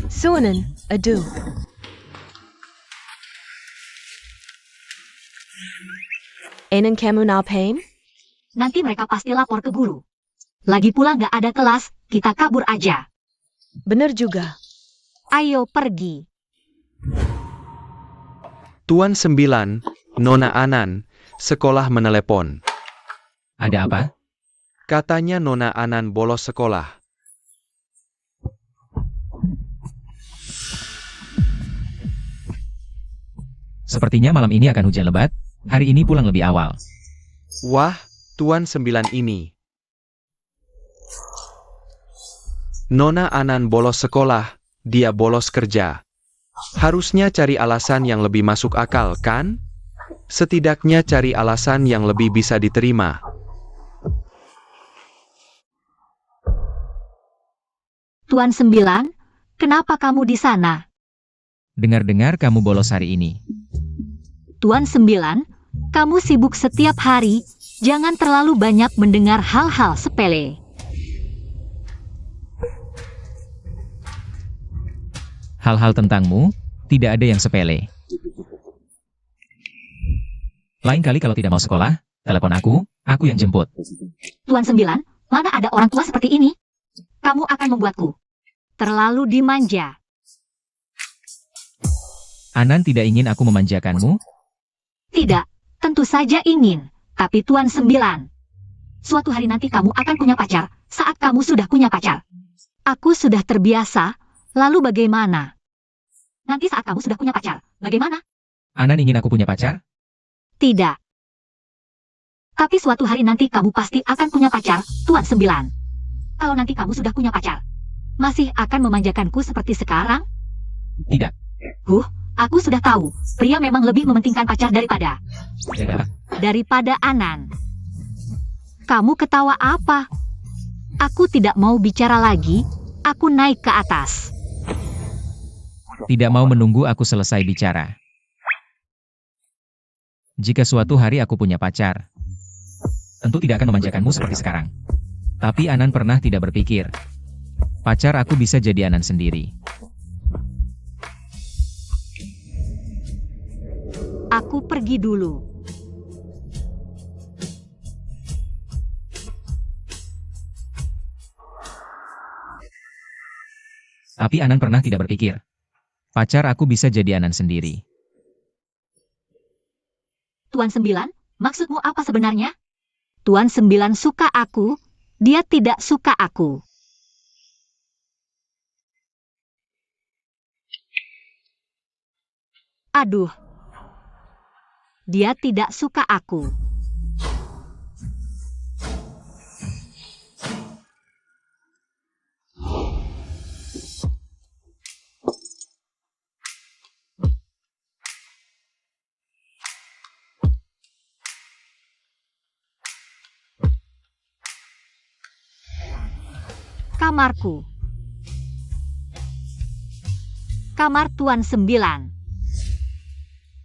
Suanan, aduh. Enan kamu napem? nanti mereka pasti lapor ke guru. Lagi pula nggak ada kelas, kita kabur aja. Bener juga. Ayo pergi. Tuan 9, Nona Anan, sekolah menelepon. Ada apa? Katanya Nona Anan bolos sekolah. Sepertinya malam ini akan hujan lebat, hari ini pulang lebih awal. Wah, Tuan 9 ini. Nona Anan bolos sekolah, dia bolos kerja. Harusnya cari alasan yang lebih masuk akal, kan? Setidaknya cari alasan yang lebih bisa diterima. Tuan 9, kenapa kamu di sana? Dengar-dengar kamu bolos hari ini. Tuan 9, kamu sibuk setiap hari, jangan terlalu banyak mendengar hal-hal sepele. Hal-hal tentangmu, tidak ada yang sepele. Lain kali kalau tidak mau sekolah, telepon aku yang jemput. Tuan 9, mana ada orang tua seperti ini? Kamu akan membuatku terlalu dimanja. Anan tidak ingin aku memanjakanmu. Tidak, tentu saja ingin. Tapi Tuan 9, suatu hari nanti kamu akan punya pacar, saat kamu sudah punya pacar. Aku sudah terbiasa, lalu bagaimana? Nanti saat kamu sudah punya pacar, bagaimana? Anan ingin aku punya pacar? Tidak. Tapi suatu hari nanti kamu pasti akan punya pacar, Tuan 9. Kalau nanti kamu sudah punya pacar, masih akan memanjakanku seperti sekarang? Tidak. Aku sudah tahu, pria memang lebih mementingkan pacar daripada Anan. Kamu ketawa apa? Aku tidak mau bicara lagi, aku naik ke atas. Tidak mau menunggu aku selesai bicara. Jika suatu hari aku punya pacar, tentu tidak akan memanjakanmu seperti sekarang. Tapi Anan pernah tidak berpikir, pacar aku bisa jadi Anan sendiri. Aku pergi dulu. Tapi Anan pernah tidak berpikir, pacar aku bisa jadi Anan sendiri. Tuan 9, maksudmu apa sebenarnya? Tuan 9 suka aku, dia tidak suka aku. Aduh. Dia tidak suka aku. Kamarku. Kamar Tuan 9.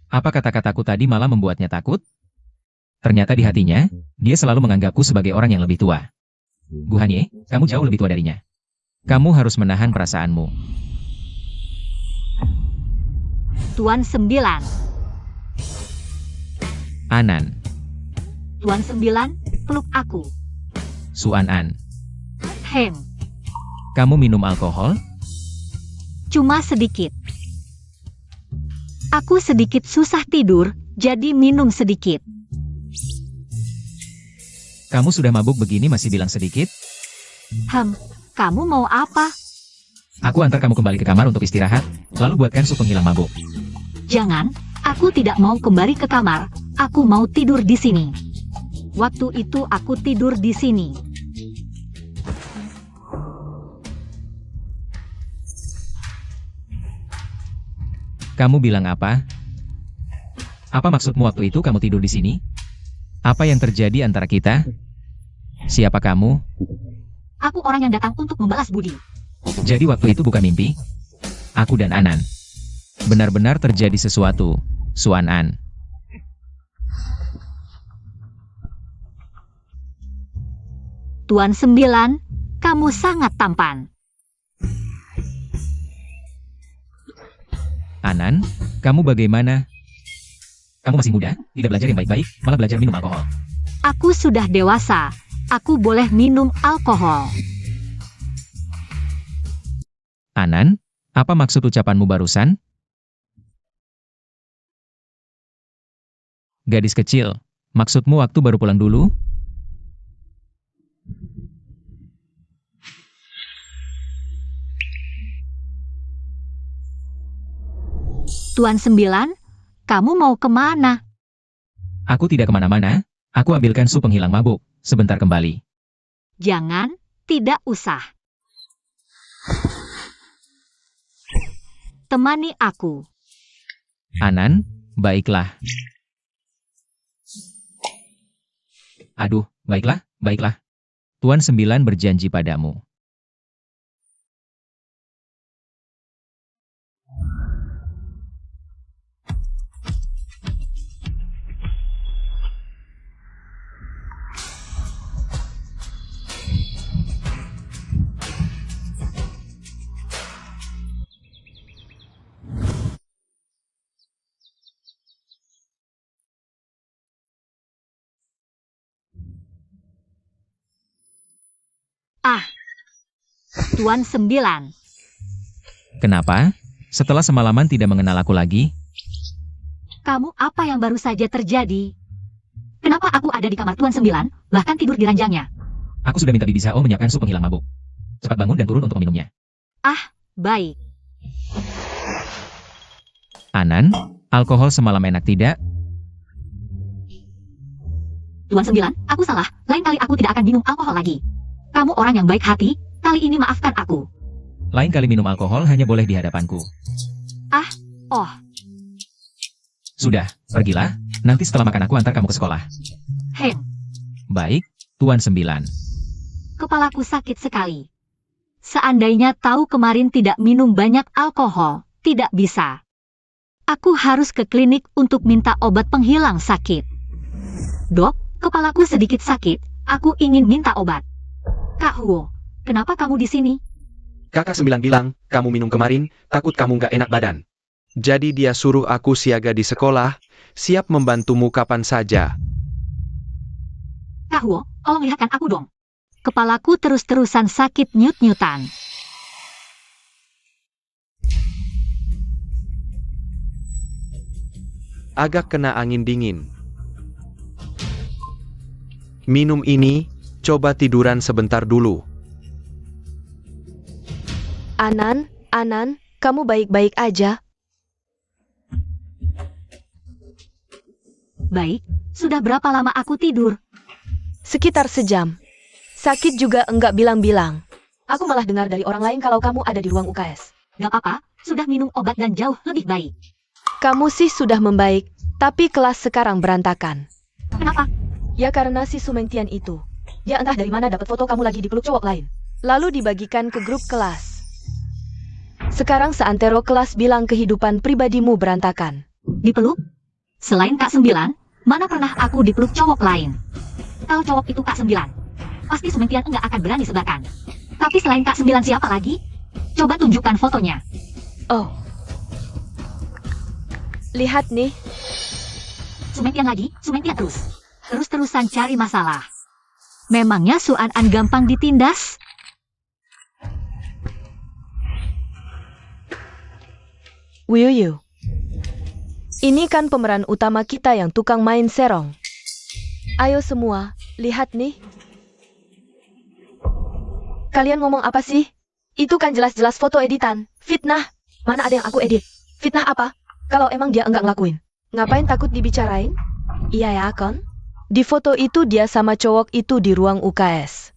Apa kata-kataku tadi malah membuatnya takut? Ternyata di hatinya, dia selalu menganggapku sebagai orang yang lebih tua. Gu Hanye, kamu jauh lebih tua darinya. Kamu harus menahan perasaanmu. Tuan 9. Anan, Tuan 9, peluk aku. Suan-an, Hem, kamu minum alkohol? cuma sedikit. Aku sedikit susah tidur, jadi minum sedikit. Kamu sudah mabuk begini masih bilang sedikit? Kamu mau apa? Aku antar kamu kembali ke kamar untuk istirahat, lalu buatkan sup penghilang mabuk. Jangan, aku tidak mau kembali ke kamar. Aku mau tidur di sini. Waktu itu aku tidur di sini. Kamu bilang apa? Apa maksudmu waktu itu kamu tidur di sini? Apa yang terjadi antara kita? Siapa kamu? Aku orang yang datang untuk membalas budi. Jadi waktu itu bukan mimpi? Aku dan Anan. Benar-benar terjadi sesuatu, Suan-an. Tuan 9, kamu sangat tampan. Anan, kamu bagaimana? Kamu masih muda, tidak belajar yang baik-baik, malah belajar minum alkohol. Aku sudah dewasa. Aku boleh minum alkohol. Anan, apa maksud ucapanmu barusan? Gadis kecil, maksudmu waktu baru pulang dulu? Tuan 9, kamu mau kemana? Aku tidak kemana-mana, aku ambilkan sup penghilang mabuk, sebentar kembali. Jangan, tidak usah. Temani aku. Anan, baiklah. Aduh, baiklah, baiklah. Tuan 9 berjanji padamu. Tuan 9. Kenapa? Setelah semalaman tidak mengenal aku lagi? Kamu apa yang baru saja terjadi? Kenapa aku ada di kamar Tuan 9, bahkan tidur di ranjangnya? Aku sudah minta Bibi Sao menyiapkan sup penghilang mabuk. Cepat bangun dan turun untuk meminumnya. Baik. Anan, alkohol semalam enak tidak? Tuan 9, aku salah. Lain kali aku tidak akan minum alkohol lagi. Kamu orang yang baik hati, kali ini maafkan aku. Lain kali minum alkohol hanya boleh di hadapanku. Oh. Sudah, pergilah. Nanti setelah makan aku antar kamu ke sekolah. Hem, Baik, Tuan 9. kepalaku sakit sekali. Seandainya tahu kemarin tidak minum banyak alkohol, tidak bisa. Aku harus ke klinik untuk minta obat penghilang sakit. Dok, kepalaku sedikit sakit. Aku ingin minta obat. Kak Huo, kenapa kamu di sini? Kakak 9 bilang, kamu minum kemarin, takut kamu nggak enak badan. Jadi dia suruh aku siaga di sekolah, siap membantumu kapan saja. Kak Huo, tolong lihatkan aku dong. Kepalaku terus-terusan sakit nyut-nyutan. Agak kena angin dingin. Minum ini, coba tiduran sebentar dulu. Anan, kamu baik-baik aja? Baik, sudah berapa lama aku tidur? Sekitar sejam. Sakit juga enggak bilang-bilang. Aku malah dengar dari orang lain kalau kamu ada di ruang UKS. Gak apa-apa, sudah minum obat dan jauh lebih baik. Kamu sih sudah membaik, tapi kelas sekarang berantakan. Kenapa? Ya karena si Sumengtian itu. Dia entah dari mana dapat foto kamu lagi dipeluk cowok lain. Lalu dibagikan ke grup kelas. Sekarang seantero kelas bilang kehidupan pribadimu berantakan. Dipeluk? Selain Kak 9, mana pernah aku dipeluk cowok lain? Kalau cowok itu Kak 9, pasti Sumengtian enggak akan berani sebarkan. Tapi selain Kak 9 siapa lagi? Coba tunjukkan fotonya. Oh. Lihat nih. Sumentian lagi, Sumentian terus. Terus-terusan cari masalah. Memangnya Suan An gampang ditindas? Wuyuyu. Ini kan pemeran utama kita yang tukang main serong. Ayo semua, lihat nih. Kalian ngomong apa sih? Itu kan jelas-jelas foto editan. Fitnah. Mana ada yang aku edit? Fitnah apa? Kalau emang dia enggak ngelakuin. Ngapain takut dibicarain? Iya ya, Kon. Di foto itu dia sama cowok itu di ruang UKS.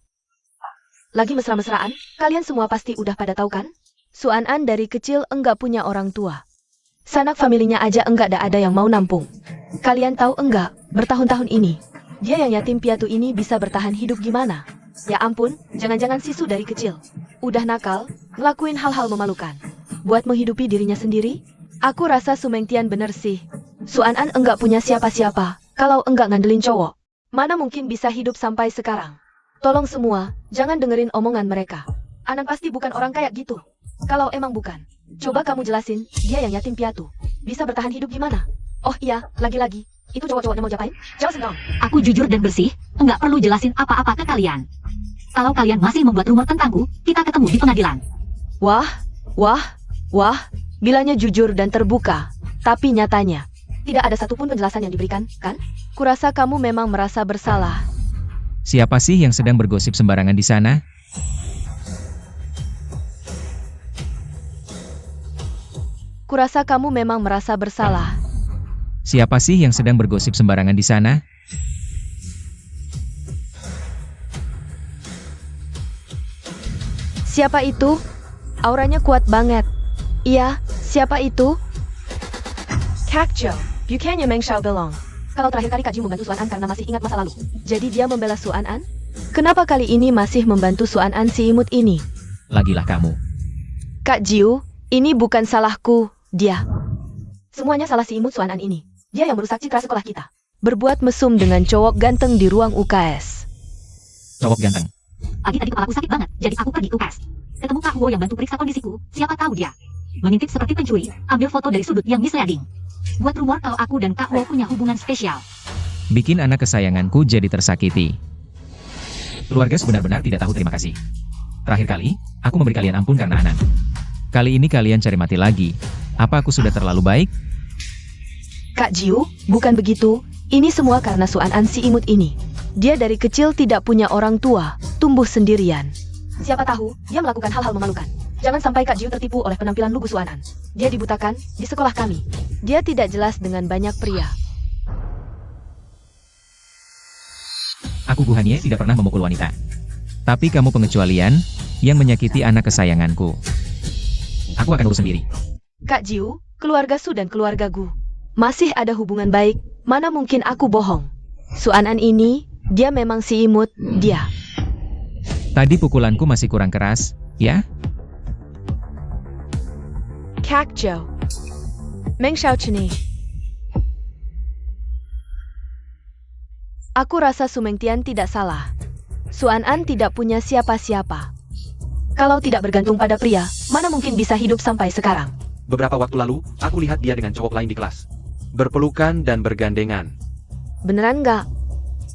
Lagi mesra-mesraan, kalian semua pasti udah pada tahu kan? Suan An dari kecil enggak punya orang tua. Sanak familinya aja enggak ada yang mau nampung. Kalian tahu enggak, bertahun-tahun ini, dia yang yatim piatu ini bisa bertahan hidup gimana? Ya ampun, jangan-jangan Sisu dari kecil udah nakal, ngelakuin hal-hal memalukan. Buat menghidupi dirinya sendiri, aku rasa Sumentian bener sih. Suan An enggak punya siapa-siapa, kalau enggak ngandelin cowok. Mana mungkin bisa hidup sampai sekarang? Tolong semua, jangan dengerin omongan mereka. Anan pasti bukan orang kayak gitu. Kalau emang bukan, coba kamu jelasin, dia yang yatim piatu. Bisa bertahan hidup gimana? Oh iya, lagi-lagi, itu cowok-cowoknya mau diapain? Jelasin dong. Aku jujur dan bersih, enggak perlu jelasin apa-apa ke kalian. Kalau kalian masih membuat rumor tentangku, kita ketemu di pengadilan. Wah, bilanya jujur dan terbuka. Tapi nyatanya, tidak ada satupun penjelasan yang diberikan, kan? Kurasa kamu memang merasa bersalah. Siapa sih yang sedang bergosip sembarangan di sana? Kurasa kamu memang merasa bersalah. Siapa sih yang sedang bergosip sembarangan di sana? Siapa itu? Auranya kuat banget. Iya, siapa itu? Kakjo, bukannya Meng Xiao belong. Kalau terakhir kali Kak Jiu membantu Suan An karena masih ingat masa lalu, jadi dia membela Suan An? Kenapa kali ini masih membantu Suan An si imut ini? Lagilah kamu. Kak Jiu, ini bukan salahku, dia. Semuanya salah si imut Suan An ini. Dia yang merusak citra sekolah kita. Berbuat mesum dengan cowok ganteng di ruang UKS. Cowok ganteng. Pagi tadi kepalaku sakit banget, jadi aku pergi ke UKS. Ketemu Kak Huo yang bantu periksa kondisiku, siapa tahu dia mengintip seperti pencuri, ambil foto dari sudut yang misleading. Buat rumor kalau aku dan Kak Huo punya hubungan spesial. Bikin anak kesayanganku jadi tersakiti. Keluarga benar-benar tidak tahu terima kasih. Terakhir kali, aku memberi kalian ampun karena Anan. Kali ini kalian cari mati lagi. Apa aku sudah terlalu baik? Kak Jiu, bukan begitu. Ini semua karena Suan An si imut ini. Dia dari kecil tidak punya orang tua, tumbuh sendirian. Siapa tahu, dia melakukan hal-hal memalukan. Jangan sampai Kak Jiu tertipu oleh penampilan lugu Suan An. Dia dibutakan di sekolah kami. Dia tidak jelas dengan banyak pria. Aku Guhanie tidak pernah memukul wanita. Tapi kamu pengecualian, yang menyakiti anak kesayanganku. Aku akan urus sendiri. Kak Jiu, keluarga Su dan keluarga Gu masih ada hubungan baik, mana mungkin aku bohong. Suan An ini, dia memang si imut, dia. Tadi pukulanku masih kurang keras, ya? Kakjo. Meng Xiao Chini. Aku rasa Sumentian tidak salah. Suan An tidak punya siapa-siapa. Kalau tidak bergantung pada pria, mana mungkin bisa hidup sampai sekarang? Beberapa waktu lalu, aku lihat dia dengan cowok lain di kelas. Berpelukan dan bergandengan. Beneran nggak?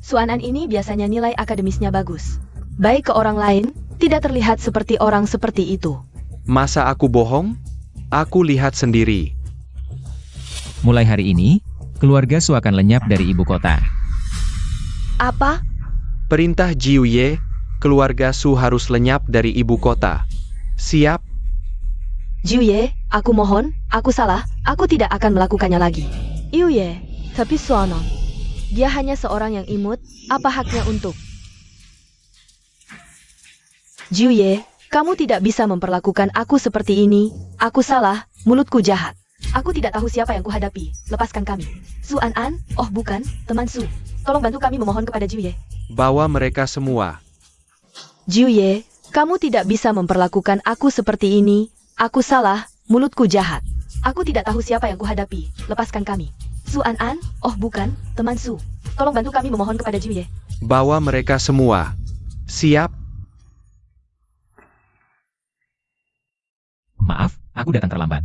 Suan An ini biasanya nilai akademisnya bagus. Baik ke orang lain, tidak terlihat seperti orang seperti itu. Masa aku bohong? Aku lihat sendiri. Mulai hari ini, keluarga Su akan lenyap dari ibu kota. Apa? Perintah Jiu Ye, keluarga Su harus lenyap dari ibu kota. Siap? Jiu Ye, aku mohon, aku salah, aku tidak akan melakukannya lagi. Jiu Ye, tapi Suanon, dia hanya seorang yang imut, apa haknya untuk? Jiu Ye, kamu tidak bisa memperlakukan aku seperti ini, aku salah, mulutku jahat. Aku tidak tahu siapa yang kuhadapi, lepaskan kami. Suan An, oh bukan, teman Su. Tolong bantu kami memohon kepada Jiu Ye. Bawa mereka semua. Jiu Ye, kamu tidak bisa memperlakukan aku seperti ini, aku salah, mulutku jahat. Aku tidak tahu siapa yang kuhadapi, lepaskan kami. Suan An, oh bukan, teman Su. Tolong bantu kami memohon kepada Jiu Ye. Bawa mereka semua. Siap? Aku datang terlambat.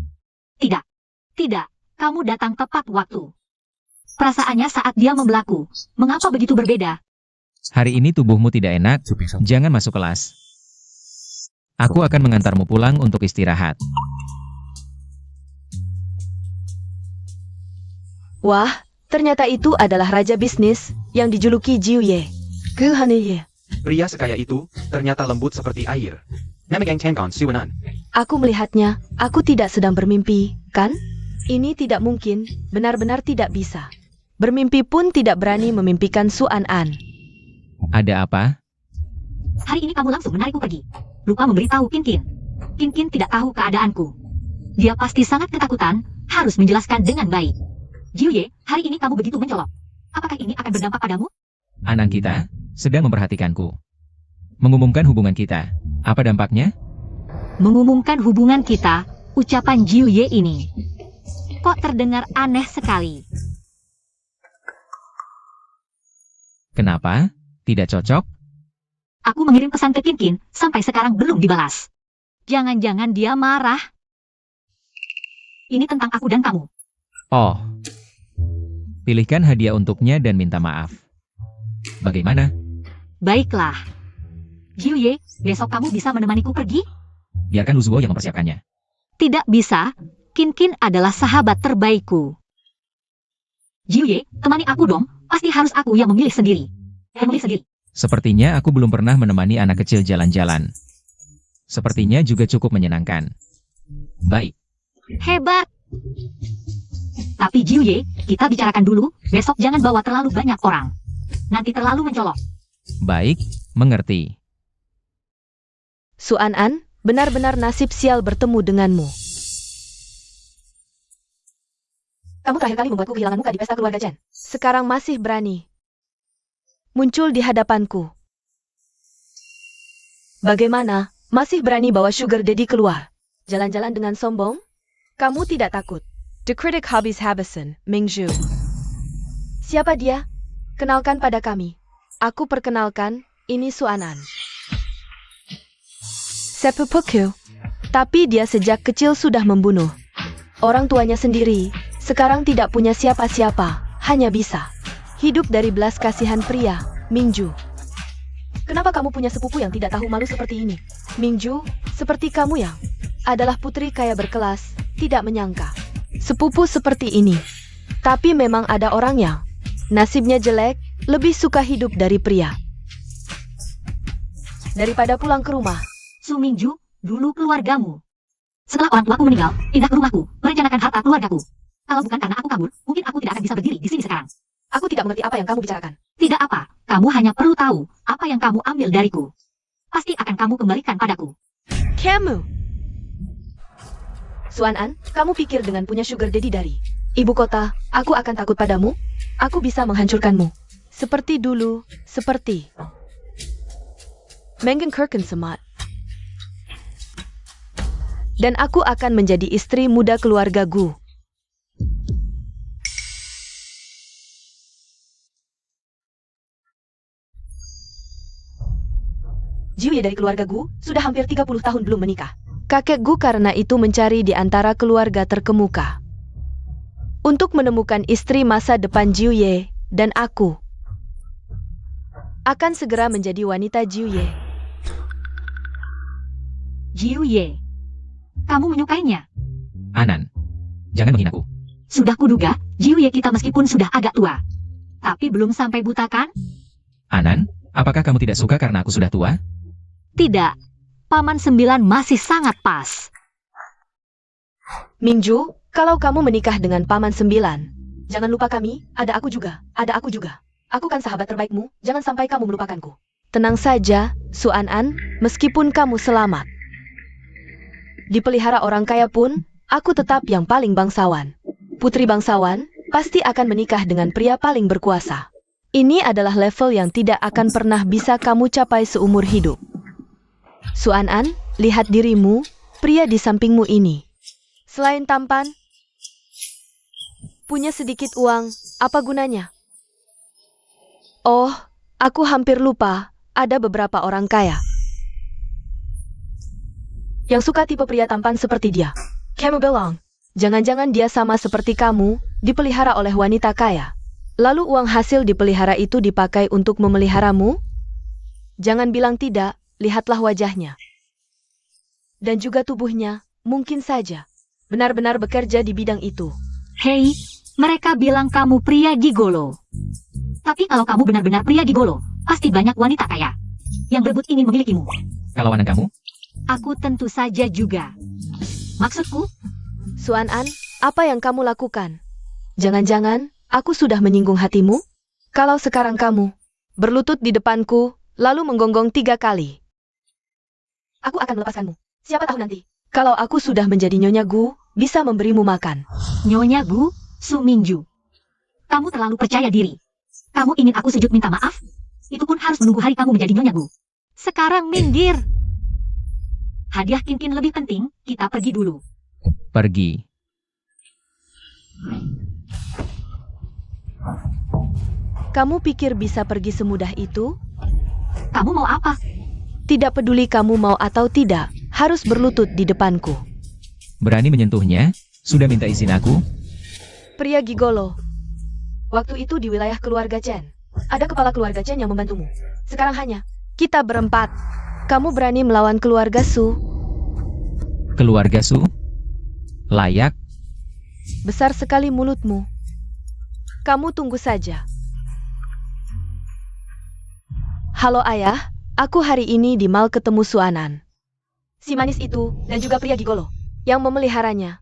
Tidak. Tidak. Kamu datang tepat waktu. Perasaannya saat dia membelaku. Mengapa begitu berbeda? Hari ini tubuhmu tidak enak, jangan masuk kelas. Aku akan mengantarmu pulang untuk istirahat. Wah, ternyata itu adalah raja bisnis yang dijuluki Jiuye. Ye. Pria sekaya itu, ternyata lembut seperti air. Namagang Tangkon Siwanan. Aku melihatnya, aku tidak sedang bermimpi, kan? Ini tidak mungkin, benar-benar tidak bisa. Bermimpi pun tidak berani memimpikan Suan An. Ada apa? Hari ini kamu langsung menarikku pergi. Lupa memberitahu Kinkin. Kinkin tidak tahu keadaanku. Dia pasti sangat ketakutan, harus menjelaskan dengan baik. Jiuye, hari ini kamu begitu mencolok. Apakah ini akan berdampak padamu? Anak kita sedang memperhatikanku. Mengumumkan hubungan kita. Apa dampaknya? Mengumumkan hubungan kita, ucapan Jiuye ini. Kok terdengar aneh sekali? Kenapa? Tidak cocok? Aku mengirim pesan ke Kinkin, sampai sekarang belum dibalas. Jangan-jangan dia marah. Ini tentang aku dan kamu. Oh. Pilihkan hadiah untuknya dan minta maaf. Bagaimana? Baiklah. Jiuye, besok kamu bisa menemaniku pergi? Biarkan Luzuo yang mempersiapkannya. Tidak bisa. Kinkin adalah sahabat terbaikku. Jiuye, temani aku dong. Pasti harus aku yang memilih sendiri. Sepertinya aku belum pernah menemani anak kecil jalan-jalan. Sepertinya juga cukup menyenangkan. Baik. Hebat. Tapi Jiuye, kita bicarakan dulu. Besok jangan bawa terlalu banyak orang. Nanti terlalu mencolok. Baik, mengerti. Suan An, benar-benar nasib sial bertemu denganmu. Kamu terakhir kali membuatku kehilangan muka di pesta keluarga Chen. Sekarang masih berani muncul di hadapanku. Bagaimana? Masih berani bawa Sugar Daddy keluar? Jalan-jalan dengan sombong? Kamu tidak takut? The Critic Hobbies Habison, Mingzhu. Siapa dia? Kenalkan pada kami. Aku perkenalkan, ini Suan An. Seppuku. Tapi dia sejak kecil sudah membunuh orang tuanya sendiri. Sekarang tidak punya siapa-siapa, hanya bisa hidup dari belas kasihan pria, Mingzhu. Kenapa kamu punya sepupu yang tidak tahu malu seperti ini? Mingzhu, seperti kamu yang adalah putri kaya berkelas, tidak menyangka sepupu seperti ini. Tapi memang ada orang yang nasibnya jelek, lebih suka hidup dari pria daripada pulang ke rumah. Su Mingzhu, dulu keluargamu. Setelah orang tuaku meninggal, pindah ke rumahku, merencanakan harta keluargaku. Kalau bukan karena aku kabur, mungkin aku tidak akan bisa berdiri di sini sekarang. Aku tidak mengerti apa yang kamu bicarakan. Tidak apa, kamu hanya perlu tahu apa yang kamu ambil dariku. Pasti akan kamu kembalikan padaku. Kamu, Suan An, kamu pikir dengan punya Sugar Daddy dari ibu kota, aku akan takut padamu? Aku bisa menghancurkanmu. Seperti dulu, seperti Mengen Kirken Semat. Dan aku akan menjadi istri muda keluarga Gu. Jiuye dari keluarga Gu sudah hampir 30 tahun belum menikah. Kakek Gu karena itu mencari di antara keluarga terkemuka untuk menemukan istri masa depan Jiuye, dan aku akan segera menjadi wanita Jiuye. Jiuye, kamu menyukainya? Anan, jangan menghinaku. Sudah kuduga, Jiuye kita meskipun sudah agak tua. Tapi belum sampai buta kan? Anan, apakah kamu tidak suka karena aku sudah tua? Tidak. Paman 9 masih sangat pas. Mingzhu, kalau kamu menikah dengan Paman 9, jangan lupa kami, ada aku juga. Aku kan sahabat terbaikmu, jangan sampai kamu melupakanku. Tenang saja, Suan An, meskipun kamu selamat dipelihara orang kaya pun, aku tetap yang paling bangsawan. Putri bangsawan pasti akan menikah dengan pria paling berkuasa. Ini adalah level yang tidak akan pernah bisa kamu capai seumur hidup. Suan An, lihat dirimu, pria di sampingmu ini. Selain tampan, punya sedikit uang, apa gunanya? Oh, aku hampir lupa, ada beberapa orang kaya yang suka tipe pria tampan seperti dia. Kamu bilang, jangan-jangan dia sama seperti kamu, dipelihara oleh wanita kaya. Lalu uang hasil dipelihara itu dipakai untuk memeliharamu? Jangan bilang tidak, lihatlah wajahnya. Dan juga tubuhnya, mungkin saja. Benar-benar bekerja di bidang itu. Hei, mereka bilang kamu pria gigolo. Tapi kalau kamu benar-benar pria gigolo, pasti banyak wanita kaya yang berebut ingin memilikimu. Kalau Anan kamu? Aku tentu saja juga. Maksudku, Suan An, apa yang kamu lakukan? Jangan-jangan, aku sudah menyinggung hatimu? Kalau sekarang kamu berlutut di depanku, lalu menggonggong 3 kali. Aku akan melepaskanmu. Siapa tahu nanti, kalau aku sudah menjadi Nyonya Gu, bisa memberimu makan. Nyonya Gu, Su Mingju. Kamu terlalu percaya diri. Kamu ingin aku sujud minta maaf? Itu pun harus menunggu hari kamu menjadi Nyonya Gu. Sekarang minggir. Hadiah Kinkin lebih penting, kita pergi dulu. Pergi. Kamu pikir bisa pergi semudah itu? Kamu mau apa? Tidak peduli kamu mau atau tidak, harus berlutut di depanku. Berani menyentuhnya? Sudah minta izin aku? Pria gigolo. Waktu itu di wilayah keluarga Chen. Ada kepala keluarga Chen yang membantumu. Sekarang hanya kita berempat. Kamu berani melawan keluarga Su? Keluarga Su? Layak? Besar sekali mulutmu. Kamu tunggu saja. Halo ayah, aku hari ini di mall ketemu Suanan. Si manis itu dan juga pria gigolo yang memeliharanya.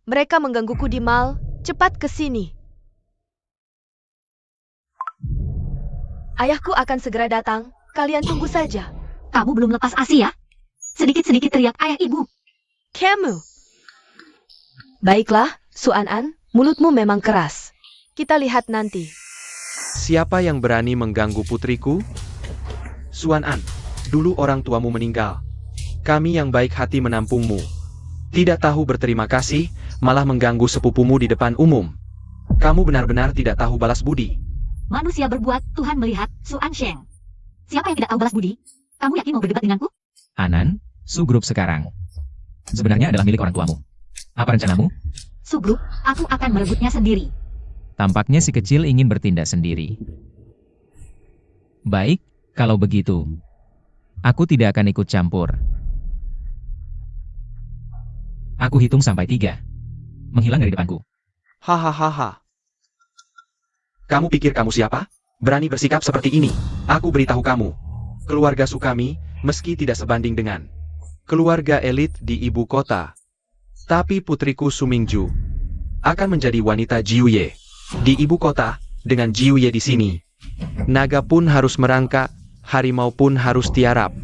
Mereka menggangguku di mall, cepat ke sini. Ayahku akan segera datang, kalian tunggu saja. Kamu belum lepas ASI ya? Sedikit-sedikit teriak ayah ibu. Kamu. Baiklah, Suanan, mulutmu memang keras. Kita lihat nanti. Siapa yang berani mengganggu putriku? Suan An, dulu orang tuamu meninggal. Kami yang baik hati menampungmu. Tidak tahu berterima kasih, malah mengganggu sepupumu di depan umum. Kamu benar-benar tidak tahu balas budi. Manusia berbuat, Tuhan melihat, Su Ansheng. Siapa yang tidak tahu balas budi? Kamu yakin mau berdebat denganku? Anan, Su Group sekarang. Sebenarnya adalah milik orang tuamu. Apa rencanamu? Su Group, aku akan merebutnya sendiri. Tampaknya si kecil ingin bertindak sendiri. Baik, kalau begitu. Aku tidak akan ikut campur. Aku hitung sampai 3. Menghilang dari depanku. Hahaha. Kamu pikir kamu siapa? Berani bersikap seperti ini? Aku beritahu kamu. Keluarga Sukami, meski tidak sebanding dengan keluarga elit di ibu kota. Tapi putriku Sumingju akan menjadi wanita Jiuye. Di ibu kota, dengan Jiuye di sini. Naga pun harus merangkak, harimau pun harus tiarap.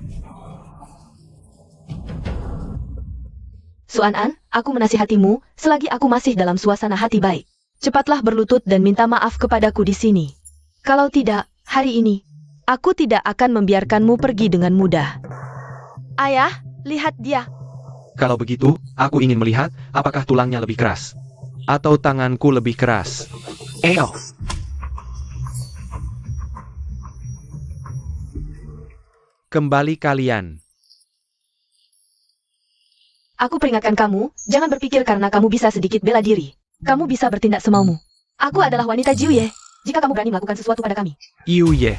Suanan, aku menasihatimu, selagi aku masih dalam suasana hati baik. Cepatlah berlutut dan minta maaf kepadaku di sini. Kalau tidak, hari ini, aku tidak akan membiarkanmu pergi dengan mudah. Ayah, lihat dia. Kalau begitu, aku ingin melihat apakah tulangnya lebih keras. Atau tanganku lebih keras. Eo. Kembali kalian. Aku peringatkan kamu, jangan berpikir karena kamu bisa sedikit bela diri. Kamu bisa bertindak semaumu. Aku adalah wanita Jiuye. Jika kamu berani melakukan sesuatu pada kami. Iuye.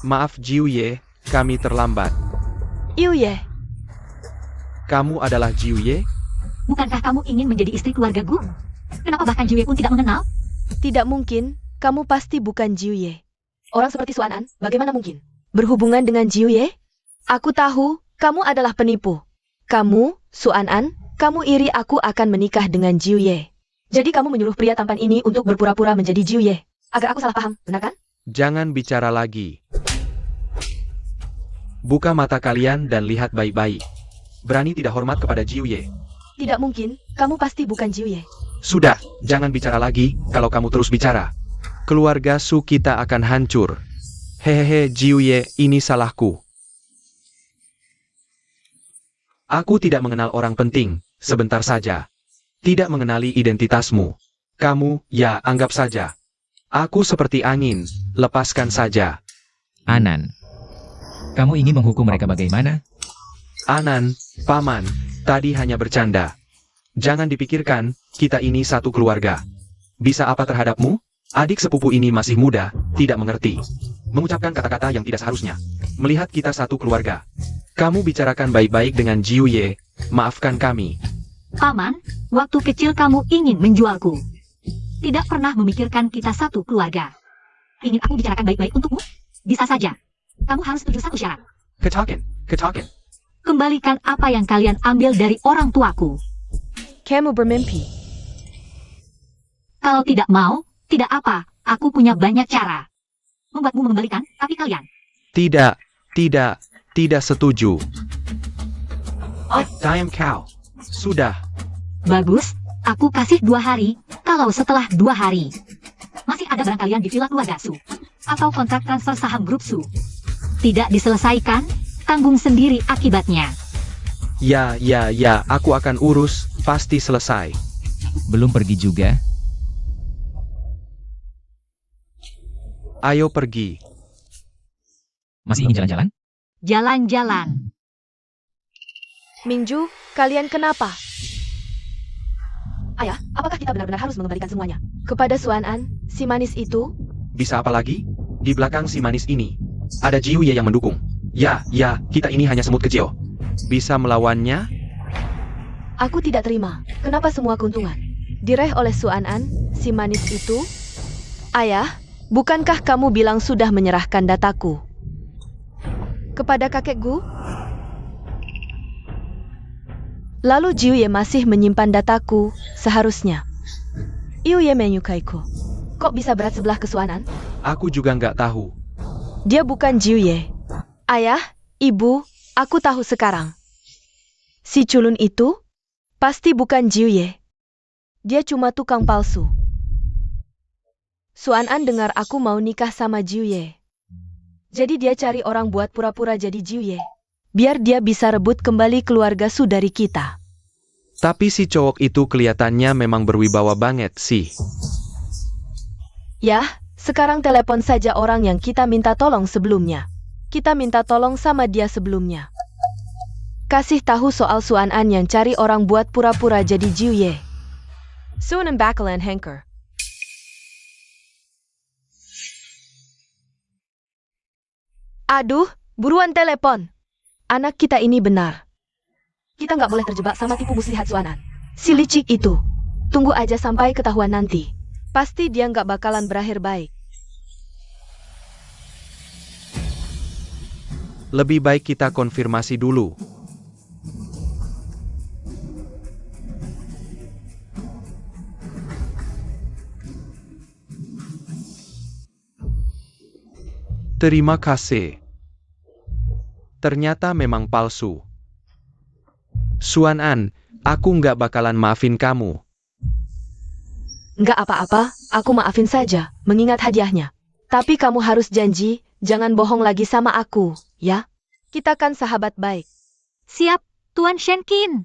Maaf Jiuye, kami terlambat. Jiuye. Kamu adalah Jiuye? Bukankah kamu ingin menjadi istri keluarga Gu? Kenapa bahkan Jiuye pun tidak mengenal? Tidak mungkin, kamu pasti bukan Jiuye. Orang seperti Suanan, bagaimana mungkin berhubungan dengan Jiuye? Aku tahu, kamu adalah penipu. Kamu, Suanan, kamu iri aku akan menikah dengan Jiuye. Jadi kamu menyuruh pria tampan ini untuk berpura-pura menjadi Jiuye. Agar aku salah paham, benar kan? Jangan bicara lagi. Buka mata kalian dan lihat baik-baik. Berani tidak hormat kepada Jiuye. Tidak mungkin, kamu pasti bukan Jiuye. Sudah, jangan bicara lagi, kalau kamu terus bicara. Keluarga Su kita akan hancur. Hehehe Jiuye, ini salahku. Aku tidak mengenal orang penting, sebentar saja. Tidak mengenali identitasmu. Kamu, ya anggap saja. Aku seperti angin, lepaskan saja. Anan. Kamu ingin menghukum mereka bagaimana? Anan, Paman, Tadi hanya bercanda. Jangan dipikirkan, kita ini satu keluarga. Bisa apa terhadapmu? Adik sepupu ini masih muda, tidak mengerti. Mengucapkan kata-kata yang tidak seharusnya. Melihat kita satu keluarga. Kamu bicarakan baik-baik dengan Jiu Ye, maafkan kami. Paman, waktu kecil kamu ingin menjualku. Tidak pernah memikirkan kita satu keluarga. Ingin aku bicarakan baik-baik untukmu? Bisa saja. Kamu harus setuju satu syarat. Ketakin. Kembalikan apa yang kalian ambil dari orang tuaku. Kamu bermimpi. Kalau tidak mau, tidak apa. Aku punya banyak cara. Membuatmu mengembalikan, tapi kalian. Tidak setuju. Diam kau. Sudah. Bagus, aku kasih 2 hari. Kalau setelah 2 hari masih ada barang kalian di villa keluarga Su atau kontrak transfer saham grup Su tidak diselesaikan, tanggung sendiri akibatnya. Ya, aku akan urus, pasti selesai. Belum pergi juga? Ayo pergi. Masih ingin jalan-jalan? Jalan-jalan. Mingju, kalian kenapa? Ayah, apakah kita benar-benar harus mengembalikan semuanya? Kepada Suan An, si manis itu? Bisa apa lagi? Di belakang si manis ini, ada Jiu Ye yang mendukung. Ya, kita ini hanya semut kecil. Bisa melawannya? Aku tidak terima. Kenapa semua keuntungan diraih oleh Suan An, si manis itu? Ayah, bukankah kamu bilang sudah menyerahkan dataku kepada kakek Gu? Lalu Jiu Ye masih menyimpan dataku, seharusnya. Iu Ye menyukaiku. Kok bisa berat sebelah ke Suan An? Aku juga nggak tahu. Dia bukan Jiu Ye. Ayah, ibu, aku tahu sekarang. Si culun itu pasti bukan Jiu Ye. Dia cuma tukang palsu. Suan An dengar aku mau nikah sama Jiu Ye. Jadi dia cari orang buat pura-pura jadi Jiu Ye. Biar dia bisa rebut kembali keluarga Su dari kita. Tapi si cowok itu kelihatannya memang berwibawa banget sih. Yah, sekarang telepon saja orang yang kita minta tolong sebelumnya. Kita minta tolong sama dia sebelumnya. Kasih tahu soal Suan An yang cari orang buat pura-pura jadi Jiu Ye. Suan An bakalan hanker. Aduh, buruan telepon. Anak kita ini benar. Kita nggak boleh terjebak sama tipu muslihat Suan An. Si licik itu. Tunggu aja sampai ketahuan nanti. Pasti dia nggak bakalan berakhir baik. Lebih baik kita konfirmasi dulu. Terima kasih. Ternyata memang palsu. Suan An, aku nggak bakalan maafin kamu. Nggak apa-apa, aku maafin saja, mengingat hadiahnya. Tapi kamu harus janji, jangan bohong lagi sama aku, ya? Kita kan sahabat baik. Siap, Tuan Shenkin.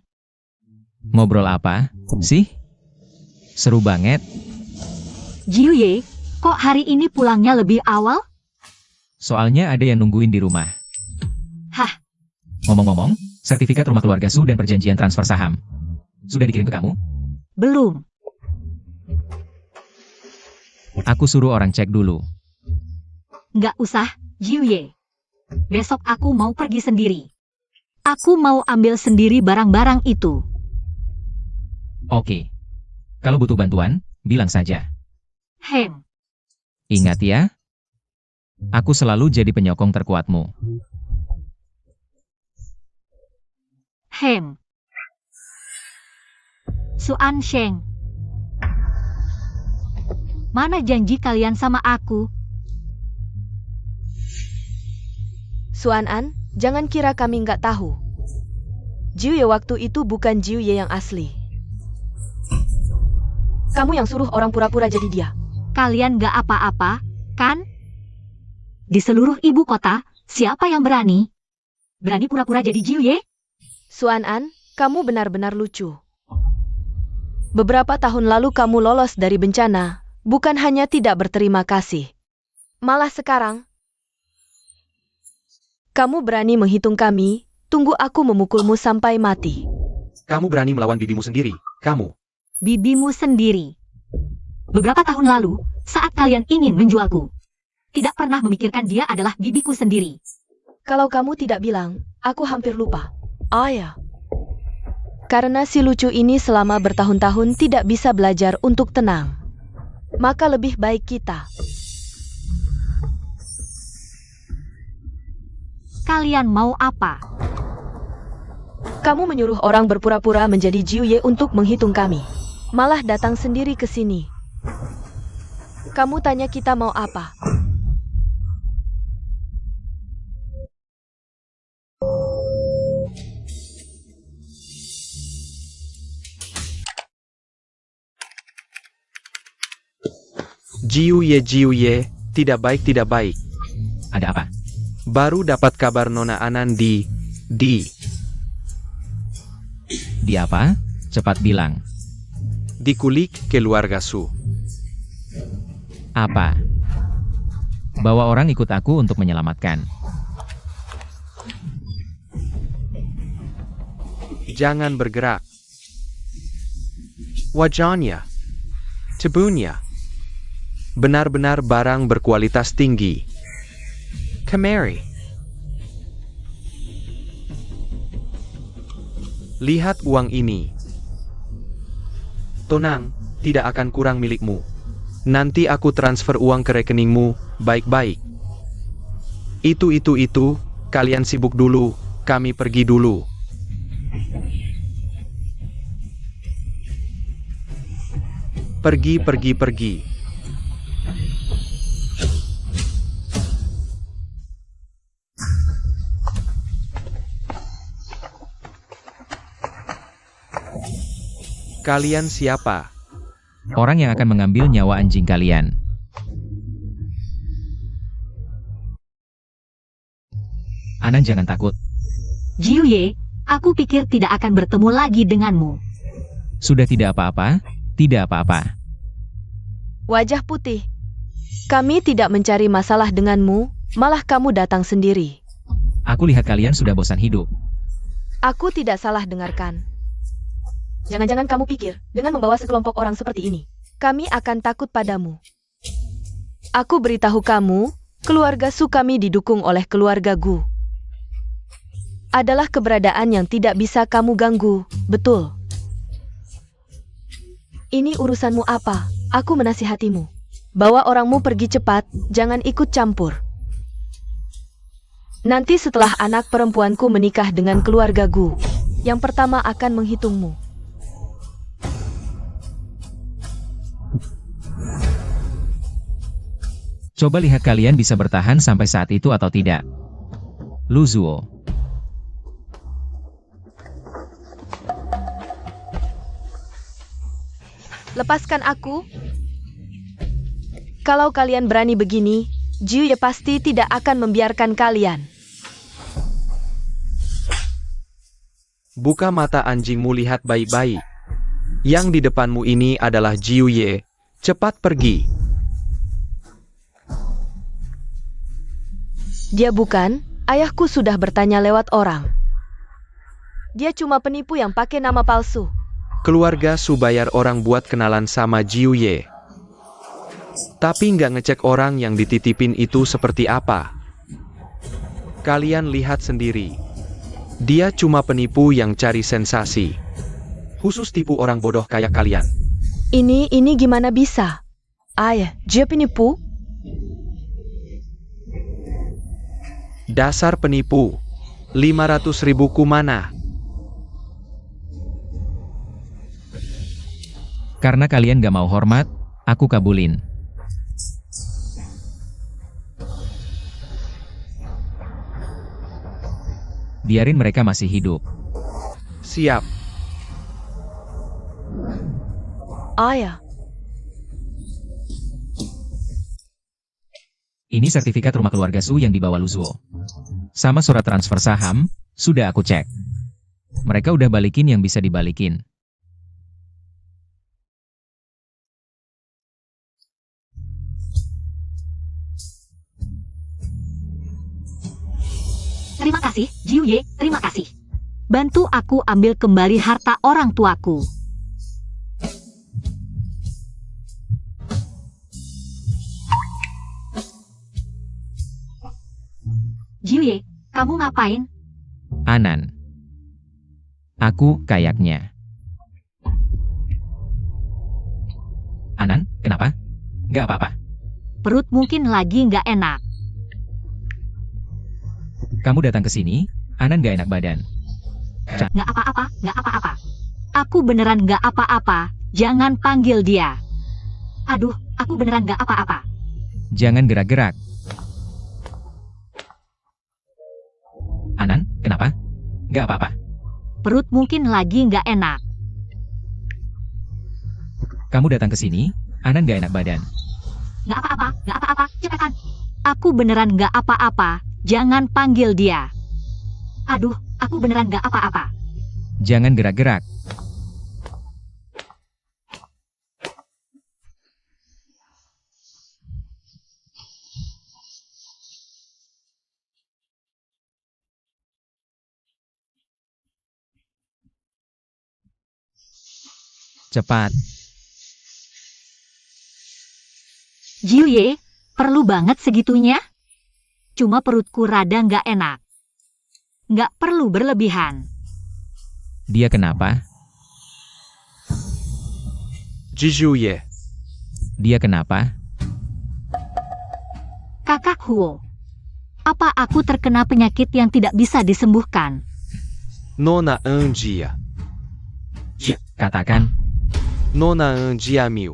Ngobrol apa sih? Seru banget. Jiu Ye, kok hari ini pulangnya lebih awal? Soalnya ada yang nungguin di rumah. Hah, Ngomong-ngomong, sertifikat rumah keluarga Su dan perjanjian transfer saham sudah dikirim ke kamu? belum. Aku suruh orang cek dulu. Nggak usah, Jiu Ye. Besok aku mau pergi sendiri. Aku mau ambil sendiri barang-barang itu. Oke. Kalau butuh bantuan, bilang saja. Hem, Ingat ya, aku selalu jadi penyokong terkuatmu. hem. Suan Sheng. Mana janji kalian sama aku? Suan An, jangan kira kami nggak tahu. Jiu Ye waktu itu bukan Jiu Ye yang asli. Kamu yang suruh orang pura-pura jadi dia. Kalian nggak apa-apa, kan? Di seluruh ibu kota, siapa yang berani? Berani pura-pura jadi Jiu Ye? Suan An, kamu benar-benar lucu. Beberapa tahun lalu kamu lolos dari bencana, bukan hanya tidak berterima kasih. Malah sekarang, kamu berani menghitung kami, tunggu aku memukulmu sampai mati. Kamu berani melawan bibimu sendiri, kamu. Bibimu sendiri. Beberapa tahun lalu, saat kalian ingin menjualku, tidak pernah memikirkan dia adalah bibiku sendiri. Kalau kamu tidak bilang, aku hampir lupa. Ayah. Karena si lucu ini selama bertahun-tahun tidak bisa belajar untuk tenang. Maka lebih baik kita. Kalian mau apa? Kamu menyuruh orang berpura-pura menjadi Jiuye untuk menghitung kami. Malah datang sendiri ke sini. Kamu tanya kita mau apa? Jiuye, tidak baik, tidak baik. Ada apa? Baru dapat kabar Nona Anan di... Dia apa? Cepat bilang. Dikulik keluarga Su. Apa? Bawa orang ikut aku untuk menyelamatkan. Jangan bergerak. Wajahnya, tubuhnya, benar-benar barang berkualitas tinggi. Kemari. Lihat uang ini. Tenang, tidak akan kurang milikmu. Nanti aku transfer uang ke rekeningmu, baik-baik. Itu, kalian sibuk dulu, kami pergi dulu. Pergi. Kalian siapa? Orang yang akan mengambil nyawa anjing kalian. Anan jangan takut. Jiuye, aku pikir tidak akan bertemu lagi denganmu. Sudah tidak apa-apa, tidak apa-apa. Wajah putih. Kami tidak mencari masalah denganmu, malah kamu datang sendiri. Aku lihat kalian sudah bosan hidup. Aku tidak salah dengarkan. Jangan-jangan kamu pikir, dengan membawa sekelompok orang seperti ini, kami akan takut padamu. Aku beritahu kamu, keluarga Su kami didukung oleh keluarga Gu. Adalah keberadaan yang tidak bisa kamu ganggu, betul? Ini urusanmu apa? Aku menasihatimu. Bawa orangmu pergi cepat, jangan ikut campur. Nanti setelah anak perempuanku menikah dengan keluarga Gu, yang pertama akan menghitungmu. Coba lihat kalian bisa bertahan sampai saat itu atau tidak. Lu Zuo. Lepaskan aku. Kalau kalian berani begini, Jiuye pasti tidak akan membiarkan kalian. Buka mata anjingmu, lihat baik-baik. Yang di depanmu ini adalah Jiuye. Cepat pergi. Dia bukan, ayahku sudah bertanya lewat orang. Dia cuma penipu yang pakai nama palsu. Keluarga Su bayar orang buat kenalan sama Jiuye. Tapi nggak ngecek orang yang dititipin itu seperti apa. Kalian lihat sendiri. Dia cuma penipu yang cari sensasi. Khusus tipu orang bodoh kayak kalian. Ini gimana bisa? Ayah, dia penipu? Dasar penipu. 500.000 kumana. Karena kalian gak mau hormat, aku kabulin. Biarin mereka masih hidup. Siap. Ayah, Ini sertifikat rumah keluarga Su yang dibawa Luzuo. Sama surat transfer saham, sudah aku cek. Mereka udah balikin yang bisa dibalikin. Terima kasih, Jiuye, terima kasih. Bantu aku ambil kembali harta orang tuaku. Jiwie, kamu ngapain? Anan. Aku kayaknya. Anan, kenapa? Nggak apa-apa. Perut mungkin lagi nggak enak. Kamu datang ke sini, Anan nggak enak badan. Nggak apa-apa, nggak apa-apa. Aku beneran nggak apa-apa, jangan panggil dia. Aduh, aku beneran nggak apa-apa. Jangan gerak-gerak. Anan, kenapa? Nggak apa-apa. Perut mungkin lagi nggak enak. Kamu datang ke sini, Anan nggak enak badan. Nggak apa-apa, nggak apa-apa, cepetan. Aku beneran nggak apa-apa, jangan panggil dia. Aduh, aku beneran nggak apa-apa. Jangan gerak-gerak. Cepat. Jiwie, perlu banget segitunya? Cuma perutku rada nggak enak. Nggak perlu berlebihan. Dia kenapa? Jijuye. Dia kenapa? Kakak Huo, apa aku terkena penyakit yang tidak bisa disembuhkan? Nona Jia. Katakan. Nona Jia Miu.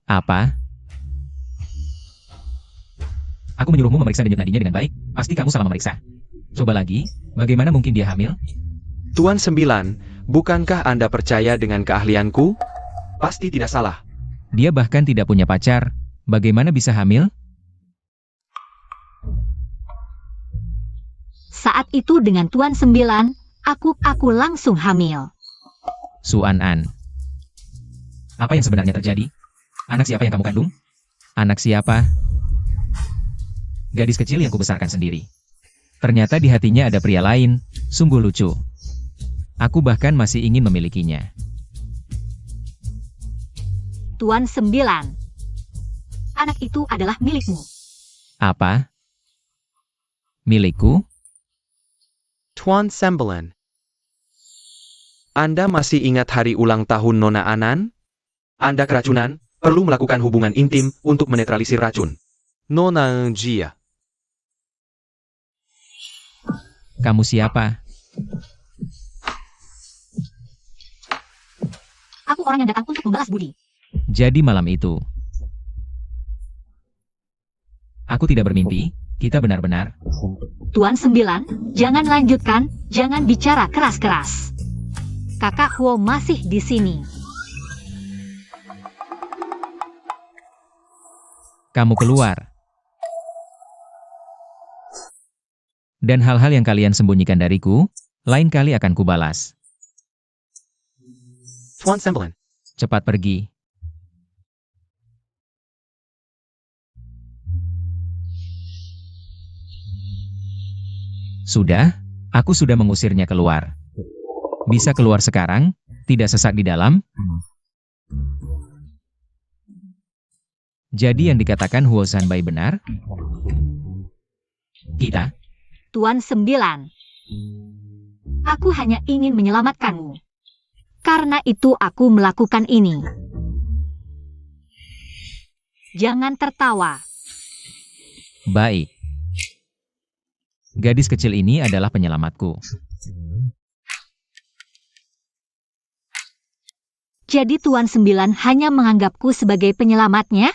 Apa? Aku menyuruhmu memeriksa denyut nadinya dengan baik. Pasti kamu salah memeriksa. Coba lagi, bagaimana mungkin dia hamil? Tuan Sembilan, bukankah Anda percaya dengan keahlianku? Pasti tidak salah. Dia bahkan tidak punya pacar. Bagaimana bisa hamil? Saat itu dengan Tuan Sembilan, aku langsung hamil. Suan-an. Apa yang sebenarnya terjadi? Anak siapa yang kamu kandung? Anak siapa? Gadis kecil yang kubesarkan sendiri. Ternyata di hatinya ada pria lain. Sungguh lucu. Aku bahkan masih ingin memilikinya. Tuan Sembilan, anak itu adalah milikmu. Apa? Milikku? Tuan Sembilan. Anda masih ingat hari ulang tahun Nona Anan? Anda keracunan, perlu melakukan hubungan intim untuk menetralisir racun. Nona Jia. Kamu siapa? Aku orang yang datang untuk membalas budi. Jadi malam itu. Aku tidak bermimpi, kita benar-benar. Tuan Sembilan, jangan lanjutkan, jangan bicara keras-keras. Kakak Huo masih di sini. Kamu keluar. Dan hal-hal yang kalian sembunyikan dariku, lain kali akan kubalas. Tuan Sembilan. Cepat pergi. Sudah, aku sudah mengusirnya keluar. Bisa keluar sekarang, tidak sesak di dalam. Jadi yang dikatakan Huo Sanbai benar? Kita? Tuan Sembilan, aku hanya ingin menyelamatkanmu. Karena itu aku melakukan ini. Jangan tertawa. Baik. Gadis kecil ini adalah penyelamatku. Jadi Tuan Sembilan hanya menganggapku sebagai penyelamatnya?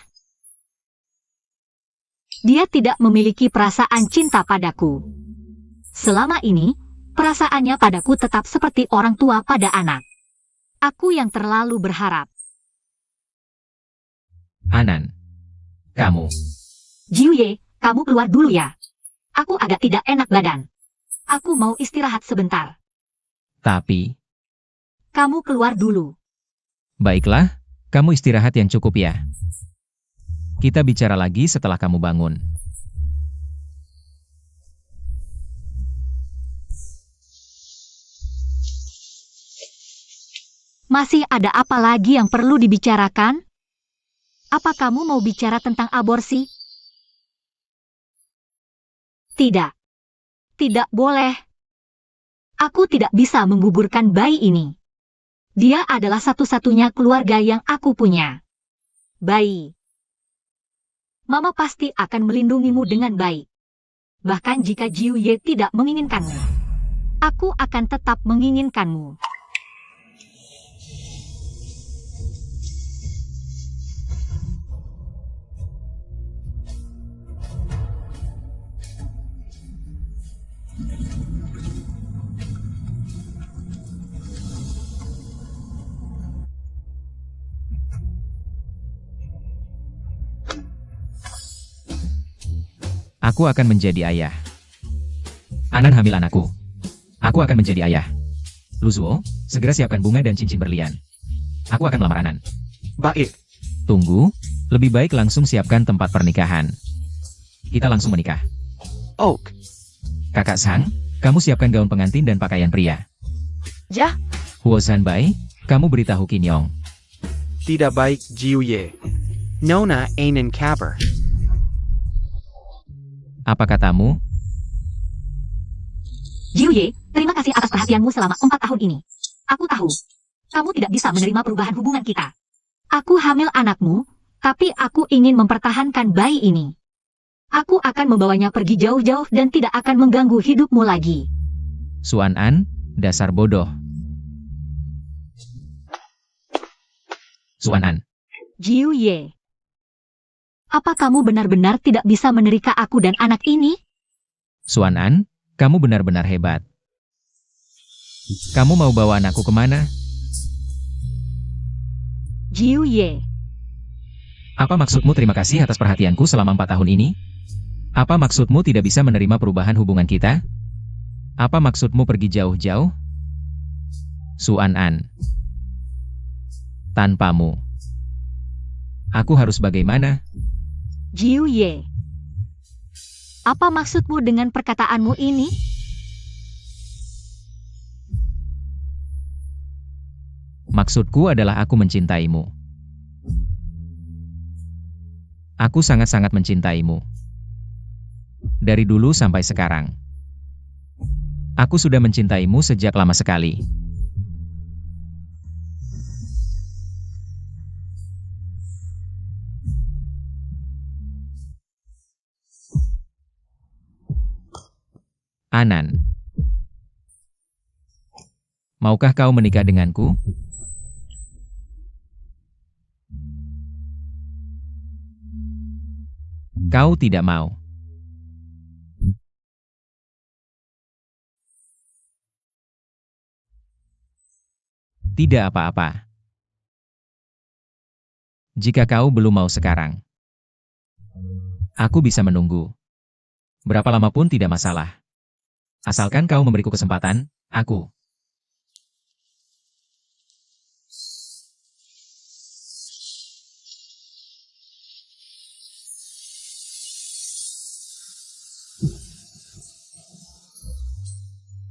Dia tidak memiliki perasaan cinta padaku. Selama ini, perasaannya padaku tetap seperti orang tua pada anak. Aku yang terlalu berharap. Anan. Kamu. Jiwie, kamu keluar dulu ya. Aku agak tidak enak badan. Aku mau istirahat sebentar. Tapi, Kamu keluar dulu. baiklah, kamu istirahat yang cukup ya. Kita bicara lagi setelah kamu bangun. Masih ada apa lagi yang perlu dibicarakan? Apa kamu mau bicara tentang aborsi? Tidak. Tidak boleh. Aku tidak bisa menggugurkan bayi ini. Dia adalah satu-satunya keluarga yang aku punya. Bayi. Mama pasti akan melindungimu dengan baik. Bahkan jika Jiu Ye tidak menginginkanmu. Aku akan tetap menginginkanmu. Aku akan menjadi ayah. Anan hamil anakku. Aku akan menjadi ayah. Luzuo, segera siapkan bunga dan cincin berlian. Aku akan melamar Anan. Baik. Tunggu, lebih baik langsung siapkan tempat pernikahan. Kita langsung menikah. Oak. Kakak Sang, kamu siapkan gaun pengantin dan pakaian pria. Jah, Huo Zanbai, kamu beritahu Qin Yong. Tidak baik, Jiu Ye. Nona Ainen Kaber. Apa katamu? Jiu Ye, terima kasih atas perhatianmu selama 4 tahun ini. Aku tahu, kamu tidak bisa menerima perubahan hubungan kita. Aku hamil anakmu, tapi aku ingin mempertahankan bayi ini. Aku akan membawanya pergi jauh-jauh dan tidak akan mengganggu hidupmu lagi. Suan An, dasar bodoh. Suan An, Jiu Ye. Apa kamu benar-benar tidak bisa menerika aku dan anak ini? Suan An, kamu benar-benar hebat. Kamu mau bawa anakku kemana? Jiu Ye. Apa maksudmu terima kasih atas perhatianku selama 4 tahun ini? Apa maksudmu tidak bisa menerima perubahan hubungan kita? Apa maksudmu pergi jauh-jauh? Suan An. Tanpamu, aku harus bagaimana? Jiu Ye. Apa maksudmu dengan perkataanmu ini? Maksudku adalah aku mencintaimu. Aku sangat-sangat mencintaimu. Dari dulu sampai sekarang. Aku sudah mencintaimu sejak lama sekali. Anan. Maukah kau menikah denganku? Kau tidak mau. Tidak apa-apa. Jika kau belum mau sekarang, aku bisa menunggu. Berapa lama pun tidak masalah. Asalkan kau memberiku kesempatan, aku